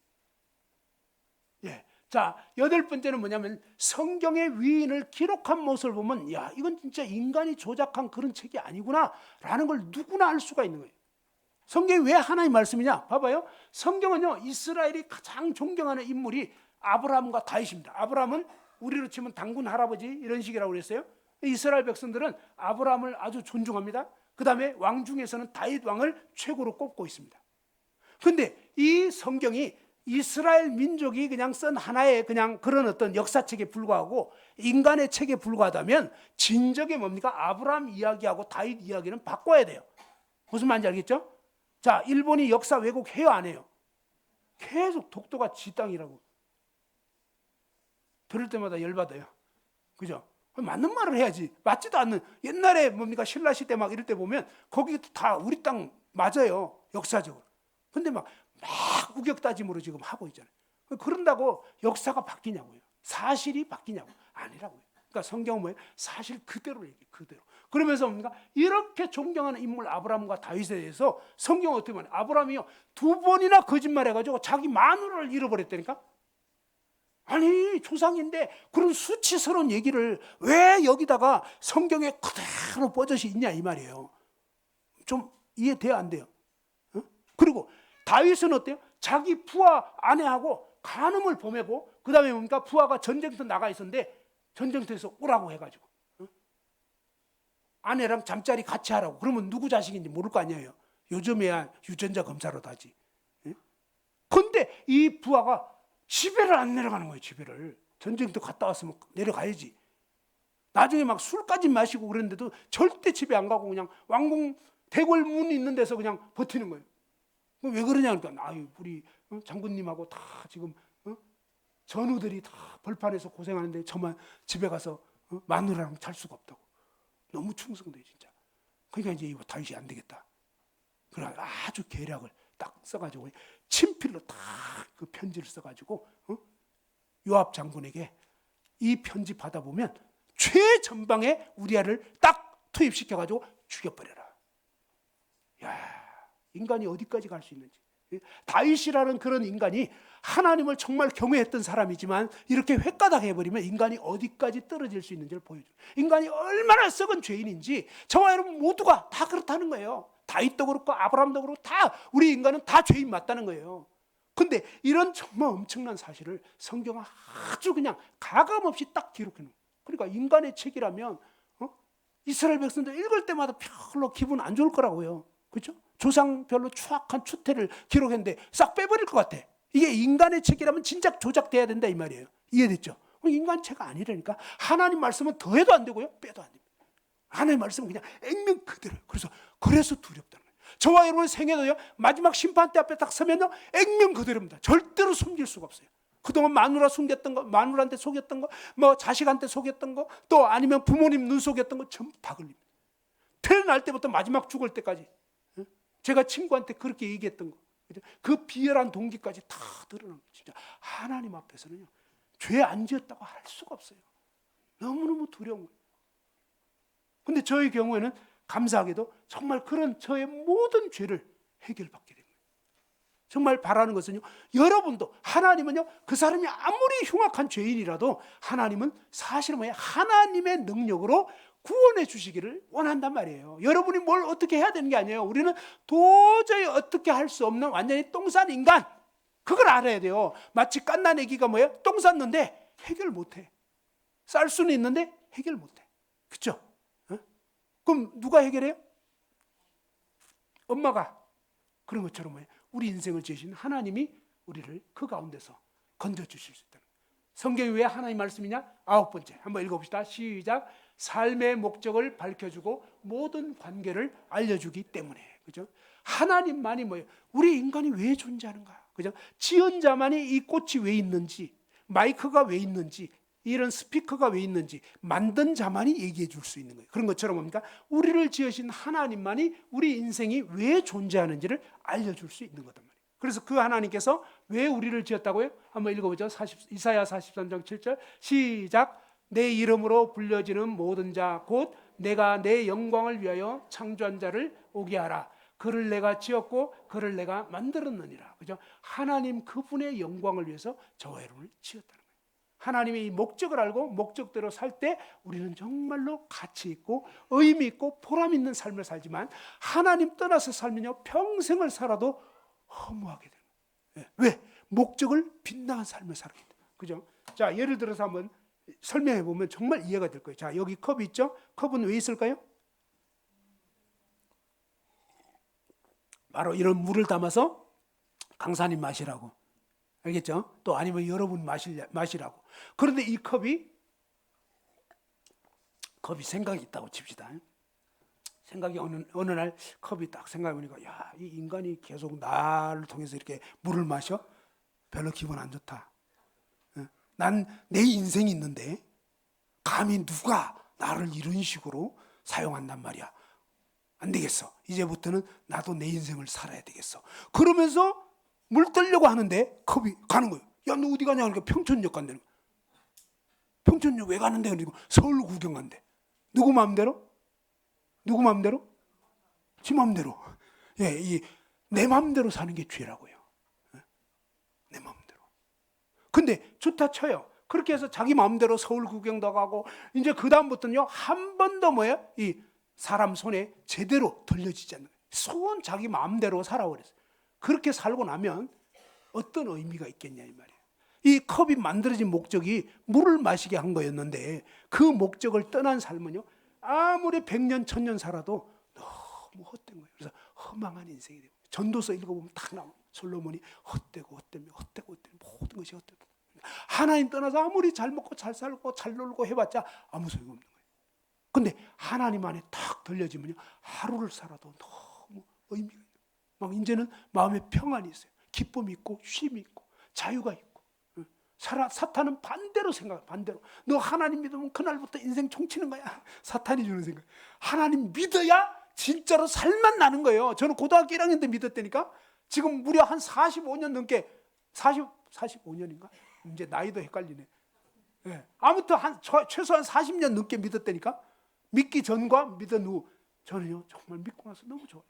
예. 자, 8번째는 뭐냐면 성경의 위인을 기록한 모습을 보면 야, 이건 진짜 인간이 조작한 그런 책이 아니구나 라는 걸 누구나 알 수가 있는 거예요. 성경이 왜 하나님 말씀이냐? 봐봐요. 성경은요, 이스라엘이 가장 존경하는 인물이 아브라함과 다윗입니다. 아브라함은 우리로 치면 당군 할아버지 이런 식이라고 그랬어요. 이스라엘 백성들은 아브라함을 아주 존중합니다. 그 다음에 왕 중에서는 다윗 왕을 최고로 꼽고 있습니다. 그런데 이 성경이 이스라엘 민족이 그냥 쓴 하나의 그냥 그런 어떤 역사책에 불과하고 인간의 책에 불과하다면 진정의 뭡니까? 아브라함 이야기하고 다윗 이야기는 바꿔야 돼요. 무슨 말인지 알겠죠? 자, 일본이 역사 왜곡 해요, 안 해요? 계속 독도가 지 땅이라고. 들을 때마다 열받아요. 그죠? 맞는 말을 해야지. 맞지도 않는. 옛날에 뭡니까? 신라 시대 막 이럴 때 보면 거기 다 우리 땅 맞아요. 역사적으로. 근데 막 우격다짐으로 지금 하고 있잖아요. 그런다고 역사가 바뀌냐고요. 사실이 바뀌냐고. 아니라고요. 그러니까 성경은 뭐예요? 사실 그대로 얘기해요. 그대로. 그러면서 뭡니까? 이렇게 존경하는 인물 아브라함과 다윗에 대해서 성경은 어떻게 말해요? 아브라함이요 2번이나 거짓말해가지고 자기 마누라를 잃어버렸다니까? 아니 조상인데 그런 수치스러운 얘기를 왜 여기다가 성경에 그대로 버젓이 있냐 이 말이에요. 좀 이해돼요 안 돼요? 어? 그리고 다윗은 어때요? 자기 부하 아내하고 간음을 범하고 그 다음에 뭡니까? 부하가 전쟁터 나가 있었는데 전쟁터에서 오라고 해가지고 아내랑 잠자리 같이 하라고. 그러면 누구 자식인지 모를 거 아니에요. 요즘에야 유전자 검사로 하지. 그런데 이 부하가 집에를 안 내려가는 거예요. 집에를. 전쟁터 갔다 왔으면 내려가야지. 나중에 막 술까지 마시고 그랬는데도 절대 집에 안 가고 그냥 왕궁 대궐 문 있는 데서 그냥 버티는 거예요. 왜 그러냐 그러니까 아유 우리 장군님하고 다 지금 전우들이 다 벌판에서 고생하는데 저만 집에 가서 마누라랑 잘 수가 없다고. 너무 충성돼 진짜. 그러니까 이제 이거 다윗이 안 되겠다. 그래 아주 계략을 딱 써가지고 친필로 딱 그 편지를 써가지고 요압 장군에게 이 편지 받아보면 최전방에 우리아를 딱 투입시켜가지고 죽여버려라. 야, 인간이 어디까지 갈 수 있는지. 다윗이라는 그런 인간이 하나님을 정말 경외했던 사람이지만 이렇게 획가닥 해버리면 인간이 어디까지 떨어질 수 있는지를 보여줘요. 인간이 얼마나 썩은 죄인인지 저와 여러분 모두가 다 그렇다는 거예요. 다윗도 그렇고 아브라함도 그렇고 다 우리 인간은 다 죄인 맞다는 거예요. 근데 이런 정말 엄청난 사실을 성경은 아주 그냥 가감없이 딱 기록해 놓은 거예요. 그러니까 인간의 책이라면 이스라엘 백성들 읽을 때마다 별로 기분 안 좋을 거라고요. 그렇죠? 조상별로 추악한 추태를 기록했는데 싹 빼버릴 것 같아. 이게 인간의 책이라면 진작 조작돼야 된다 이 말이에요. 이해됐죠? 인간 책 아니라니까. 하나님 말씀은 더해도 안 되고요, 빼도 안 됩니다. 하나님 말씀은 그냥 액면 그대로. 그래서 두렵다는 거예요. 저와 여러분의 생애도요, 마지막 심판대 앞에 딱 서면요, 액면 그대로입니다. 절대로 숨길 수가 없어요. 그동안 마누라 숨겼던 거, 마누라한테 속였던 거, 뭐 자식한테 속였던 거, 또 아니면 부모님 눈 속였던 거 전부 다 걸립니다. 태어날 때부터 마지막 죽을 때까지. 제가 친구한테 그렇게 얘기했던 거, 그 비열한 동기까지 다 드러난 거예요. 진짜 하나님 앞에서는요, 죄 안 지었다고 할 수가 없어요. 너무너무 두려운 거예요. 근데 저의 경우에는 감사하게도 정말 그런 저의 모든 죄를 해결받게 된 거예요. 정말 바라는 것은요, 여러분도 하나님은요, 그 사람이 아무리 흉악한 죄인이라도 하나님은 사실은 뭐예요? 하나님의 능력으로 구원해 주시기를 원한단 말이에요. 여러분이 뭘 어떻게 해야 되는 게 아니에요. 우리는 도저히 어떻게 할 수 없는 완전히 똥싼 인간, 그걸 알아야 돼요. 마치 갓난 애기가 뭐예요? 똥 쌌는데 해결 못해. 쌀 수는 있는데 해결 못해. 그렇죠? 그럼 누가 해결해요? 엄마가. 그런 것처럼 뭐예요? 우리 인생을 지으신 하나님이 우리를 그 가운데서 건져주실 수 있다는 거예요. 성경이 왜 하나님 말씀이냐? 9번째 한번 읽어봅시다. 시작. 삶의 목적을 밝혀주고 모든 관계를 알려주기 때문에. 그죠? 하나님만이 뭐예요? 우리 인간이 왜 존재하는가? 그죠? 지은 자만이 이 꽃이 왜 있는지, 마이크가 왜 있는지, 이런 스피커가 왜 있는지 만든 자만이 얘기해 줄 수 있는 거예요. 그런 것처럼 뭡니까? 우리를 지으신 하나님만이 우리 인생이 왜 존재하는지를 알려줄 수 있는 거단 말이에요. 그래서 그 하나님께서 왜 우리를 지었다고요? 한번 읽어보죠. 이사야 43장 7절 시작. 내 이름으로 불려지는 모든 자 곧 내가 내 영광을 위하여 창조한 자를 오게 하라. 그를 내가 지었고 그를 내가 만들었느니라. 그죠? 하나님 그분의 영광을 위해서 저와 여러분을 지었다는 거예요. 하나님의 이 목적을 알고 목적대로 살 때 우리는 정말로 가치 있고 의미 있고 보람 있는 삶을 살지만 하나님 떠나서 살면요 평생을 살아도 허무하게 되는 거예요. 왜? 목적을 빗나간 삶을 살기 때문에. 그죠? 자, 예를 들어서 한번 설명해 보면 정말 이해가 될 거예요. 자, 여기 컵이 있죠? 컵은 왜 있을까요? 바로 이런 물을 담아서 강사님 마시라고. 알겠죠? 또 아니면 여러분 마시라고. 그런데 이 컵이 생각이 있다고 칩시다. 생각이 어느 날 컵이 딱 생각해보니까 야, 이 인간이 계속 나를 통해서 이렇게 물을 마셔? 별로 기분 안 좋다. 난 내 인생이 있는데 감히 누가 나를 이런 식으로 사용한단 말이야. 안 되겠어. 이제부터는 나도 내 인생을 살아야 되겠어. 그러면서 물 뜨려고 하는데 컵이 가는 거예요. 야, 너 어디 가냐? 그러니까 평촌역 간다는 거예요. 평촌역 왜 가는데? 그리고 서울 구경 간대. 누구 마음대로? 누구 마음대로? 지 마음대로. 예, 내 마음대로 사는 게 죄라고요. 내 마음대로. 근데 좋다 쳐요. 그렇게 해서 자기 마음대로 서울 구경도 가고 이제 그 다음부터는요 한 번도 뭐예요? 이 사람 손에 제대로 돌려지지 않는 거예요. 손 자기 마음대로 살아버렸어요. 그렇게 살고 나면 어떤 의미가 있겠냐 이 말이에요. 이 컵이 만들어진 목적이 물을 마시게 한 거였는데 그 목적을 떠난 삶은요 아무리 100년 1000년 살아도 너무 헛된 거예요. 그래서 허망한 인생이 돼요. 전도서 읽어보면 다 나와요. 솔로몬이 헛되고 모든 것이 헛되고 하나님 떠나서 아무리 잘 먹고 잘 살고 잘 놀고 해봤자 아무 소용 없는 거예요. 근데 하나님 안에 탁 들려지면요 하루를 살아도 너무 의미가 있어요. 막 이제는 마음에 평안이 있어요. 기쁨이 있고 쉼이 있고 자유가 있고. 사탄은 반대로 생각해. 반대로 너 하나님 믿으면 그날부터 인생 총치는 거야. 사탄이 주는 생각. 하나님 믿어야 진짜로 살만 나는 거예요. 저는 고등학교 1학년 때 믿었다니까. 지금 무려 한 45년 넘게 45년인가? 이제 나이도 헷갈리네. 네. 아무튼 최소한 40년 넘게 믿었다니까. 믿기 전과 믿은 후 저는요 정말 믿고 나서 너무 좋아요.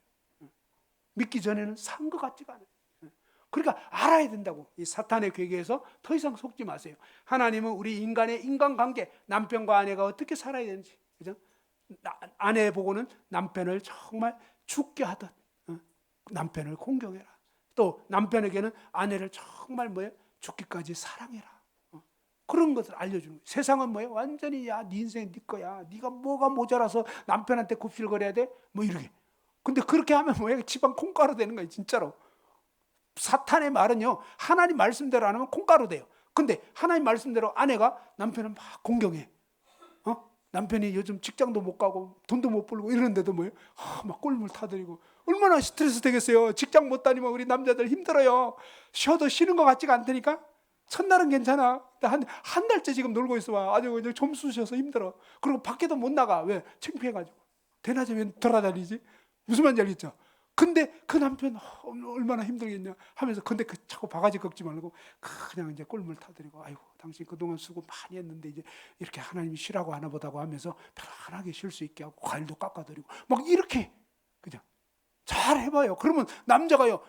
믿기 전에는 산 것 같지가 않아요. 그러니까 알아야 된다고. 이 사탄의 괴계에서 더 이상 속지 마세요. 하나님은 우리 인간의 인간관계, 남편과 아내가 어떻게 살아야 되는지, 그죠? 아내 보고는 남편을 정말 죽게 하듯 남편을 공경해라. 또 남편에게는 아내를 정말 뭐예요? 죽기까지 사랑해라. 그런 것을 알려주는 거예요. 세상은 뭐예요? 완전히 야, 네 인생 네 거야. 네가 뭐가 모자라서 남편한테 굽실거려야 돼? 뭐 이렇게. 근데 그렇게 하면 뭐예요? 집안 콩가루 되는 거예요, 진짜로. 사탄의 말은요, 하나님 말씀대로 안 하면 콩가루 돼요. 근데 하나님 말씀대로 아내가 남편을 막 공경해. 남편이 요즘 직장도 못 가고 돈도 못 벌고 이러는데도 뭐예요? 막 꿀물 타드리고. 얼마나 스트레스 되겠어요. 직장 못 다니면 우리 남자들 힘들어요. 쉬어도 쉬는 것 같지가 않다니까. 첫날은 괜찮아. 한 달째 지금 놀고 있어 봐. 아주 그냥 좀 쑤셔서 힘들어. 그리고 밖에도 못 나가. 왜? 창피해가지고. 대낮에 돌아다니지? 무슨 말인지 알겠죠? 근데 그 남편 얼마나 힘들겠냐 하면서 근데 그 자꾸 바가지 꺾지 말고 그냥 이제 꿀물 타드리고 아이고 당신 그동안 수고 많이 했는데 이제 이렇게 하나님이 쉬라고 하나 보다고 하면서 편안하게 쉴 수 있게 하고 과일도 깎아드리고 막 이렇게 그냥 잘 해봐요. 그러면 남자가요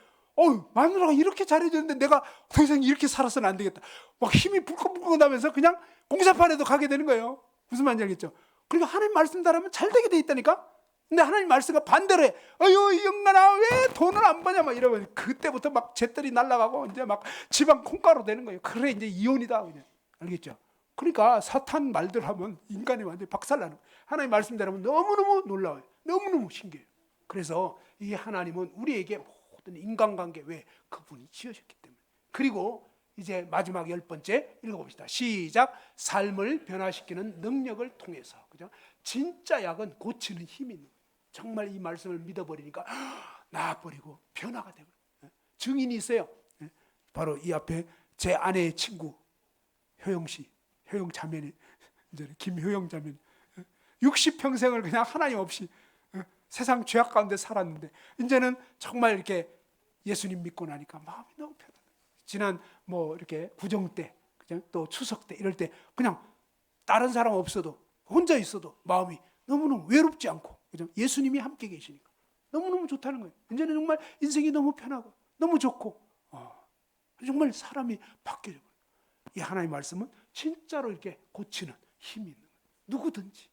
마누라가 이렇게 잘해줬는데 내가 더 이상 이렇게 살아서는 안 되겠다. 막 힘이 불끈불끈 나면서 그냥 공사판에도 가게 되는 거예요. 무슨 말인지 알겠죠? 그러니까 하나님 말씀 따르면 잘 되게 돼 있다니까. 근데 하나님 말씀과 반대로 해. 이 영간아 왜 돈을 안 버냐 막 이러면 그때부터 막 잿들이 날아가고 이제 막 집안 콩가루 되는 거예요. 그래 이제 이혼이다 그냥. 알겠죠? 그러니까 사탄 말들 하면 인간이 완전히 박살나는 거예요. 하나님 말씀대로면 너무너무 놀라워요. 너무너무 신기해요. 그래서 이 하나님은 우리에게 모든 인간관계 왜 그분이 지으셨기 때문에. 그리고 이제 마지막 10번째 읽어봅시다. 시작. 삶을 변화시키는 능력을 통해서. 그죠? 진짜 약은 고치는 힘이 있는 거예요. 정말 이 말씀을 믿어버리니까 나아버리고 변화가 되고. 증인이 있어요. 바로 이 앞에 제 아내의 친구 효영 씨, 효영 자매니, 이제 김효영 자매니 60평생을 그냥 하나님 없이 세상 죄악 가운데 살았는데 이제는 정말 이렇게 예수님 믿고 나니까 마음이 너무 편하다. 지난 이렇게 구정 때, 그냥 또 추석 때 이럴 때 그냥 다른 사람 없어도 혼자 있어도 마음이 너무너무 외롭지 않고, 그죠? 예수님이 함께 계시니까 너무너무 좋다는 거예요. 이제는 정말 인생이 너무 편하고 너무 좋고 정말 사람이 바뀌어져 버려요. 이 하나님의 말씀은 진짜로 이렇게 고치는 힘이 있는 거예요. 누구든지.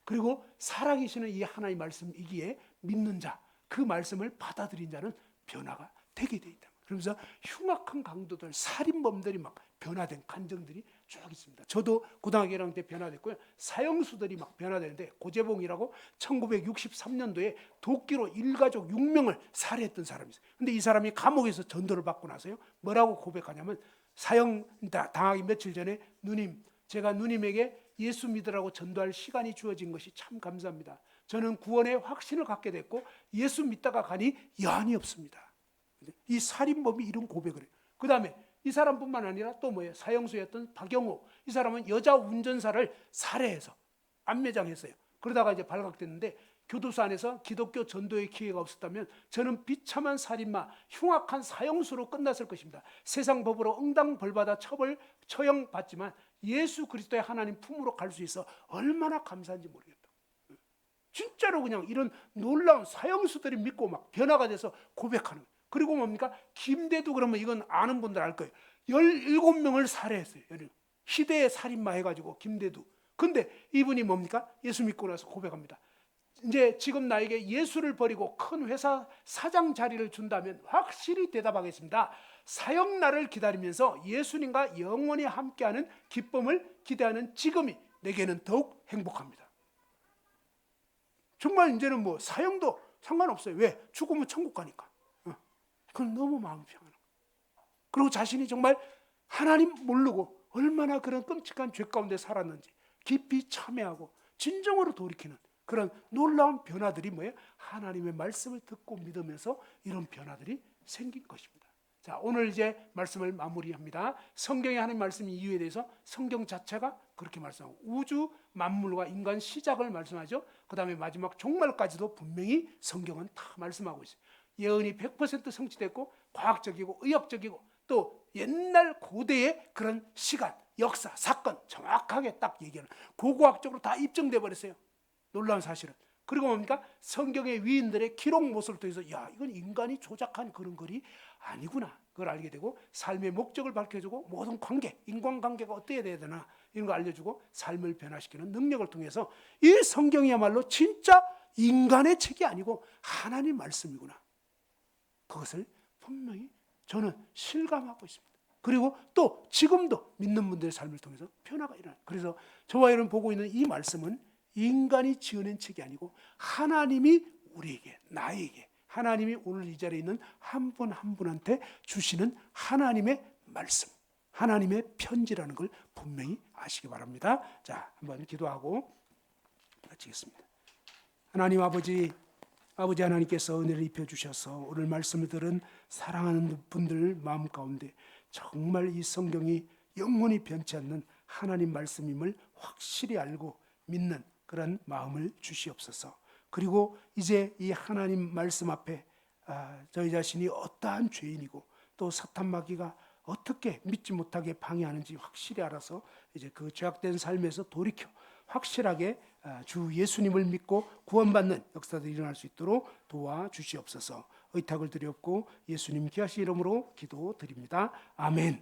그리고 살아계시는 이 하나님의 말씀이기에 믿는 자, 그 말씀을 받아들인 자는 변화가 되게 돼 있다. 그러면서 흉악한 강도들, 살인범들이 막 변화된 간증들이 쭉 있습니다. 저도 고등학교 1학년 때 변화됐고요. 사형수들이 막 변화되는데, 고재봉이라고 1963년도에 도끼로 일가족 6명을 살해했던 사람이 있어요. 근데 이 사람이 감옥에서 전도를 받고 나서요, 뭐라고 고백하냐면, 사형 당하기 며칠 전에 누님, 제가 누님에게 예수 믿으라고 전도할 시간이 주어진 것이 참 감사합니다. 저는 구원의 확신을 갖게 됐고 예수 믿다가 가니 여한이 없습니다. 이 살인범이 이런 고백을 해요. 그 다음에 이 사람뿐만 아니라 또 뭐예요? 사형수였던 박영호, 이 사람은 여자 운전사를 살해해서 안매장했어요. 그러다가 이제 발각됐는데, 교도소 안에서 기독교 전도의 기회가 없었다면 저는 비참한 살인마, 흉악한 사형수로 끝났을 것입니다. 세상 법으로 응당 벌받아 처형받지만 예수 그리스도의 하나님 품으로 갈 수 있어 얼마나 감사한지 모르겠다. 진짜로 그냥 이런 놀라운 사형수들이 믿고 막 변화가 돼서 고백하는 거예요. 그리고 뭡니까? 김대두, 그러면 이건 아는 분들 알 거예요. 17명을 살해했어요. 희대의 살인마 해가지고 김대두. 근데 이분이 뭡니까? 예수 믿고 나서 고백합니다. 이제 지금 나에게 예수를 버리고 큰 회사 사장 자리를 준다면 확실히 대답하겠습니다. 사형날을 기다리면서 예수님과 영원히 함께하는 기쁨을 기대하는 지금이 내게는 더욱 행복합니다. 정말 이제는 사형도 상관없어요. 왜? 죽으면 천국 가니까. 그건 너무 마음이 평안한 거예요. 그리고 자신이 정말 하나님 모르고 얼마나 그런 끔찍한 죄 가운데 살았는지 깊이 참회하고 진정으로 돌이키는 그런 놀라운 변화들이 뭐예요? 하나님의 말씀을 듣고 믿으면서 이런 변화들이 생긴 것입니다. 자, 오늘 이제 말씀을 마무리합니다. 성경의 하나님 말씀 이유에 대해서 성경 자체가 그렇게 말씀하고, 우주 만물과 인간 시작을 말씀하죠. 그 다음에 마지막 종말까지도 분명히 성경은 다 말씀하고 있어요. 예언이 100% 성취됐고 과학적이고 의학적이고 또 옛날 고대의 그런 시간, 역사, 사건 정확하게 딱 얘기하는, 고고학적으로 다 입증돼 버렸어요. 놀라운 사실은. 그리고 뭡니까? 성경의 위인들의 기록 모습을 통해서 이건 인간이 조작한 그런 글이 아니구나, 그걸 알게 되고, 삶의 목적을 밝혀주고 모든 관계, 인간관계가 어떻게 돼야 되나 이런 거 알려주고 삶을 변화시키는 능력을 통해서 이 성경이야말로 진짜 인간의 책이 아니고 하나님 말씀이구나, 그것을 분명히 저는 실감하고 있습니다. 그리고 또 지금도 믿는 분들의 삶을 통해서 변화가 일어나요. 그래서 저와 여러분 보고 있는 이 말씀은 인간이 지어낸 책이 아니고 하나님이 우리에게, 나에게, 하나님이 오늘 이 자리에 있는 한 분 한 분한테 주시는 하나님의 말씀, 하나님의 편지라는 걸 분명히 아시기 바랍니다. 자, 한번 기도하고 마치겠습니다. 하나님 아버지 하나님께서 은혜를 입혀주셔서 오늘 말씀을 들은 사랑하는 분들 마음 가운데 정말 이 성경이 영원히 변치 않는 하나님 말씀임을 확실히 알고 믿는 그런 마음을 주시옵소서. 그리고 이제 이 하나님 말씀 앞에 저희 자신이 어떠한 죄인이고 또 사탄 마귀가 어떻게 믿지 못하게 방해하는지 확실히 알아서 이제 그 죄악된 삶에서 돌이켜 확실하게 주 예수님을 믿고 구원받는 역사들이 일어날 수 있도록 도와주시옵소서. 의탁을 드렸고 예수님 귀하신 이름으로 기도드립니다. 아멘.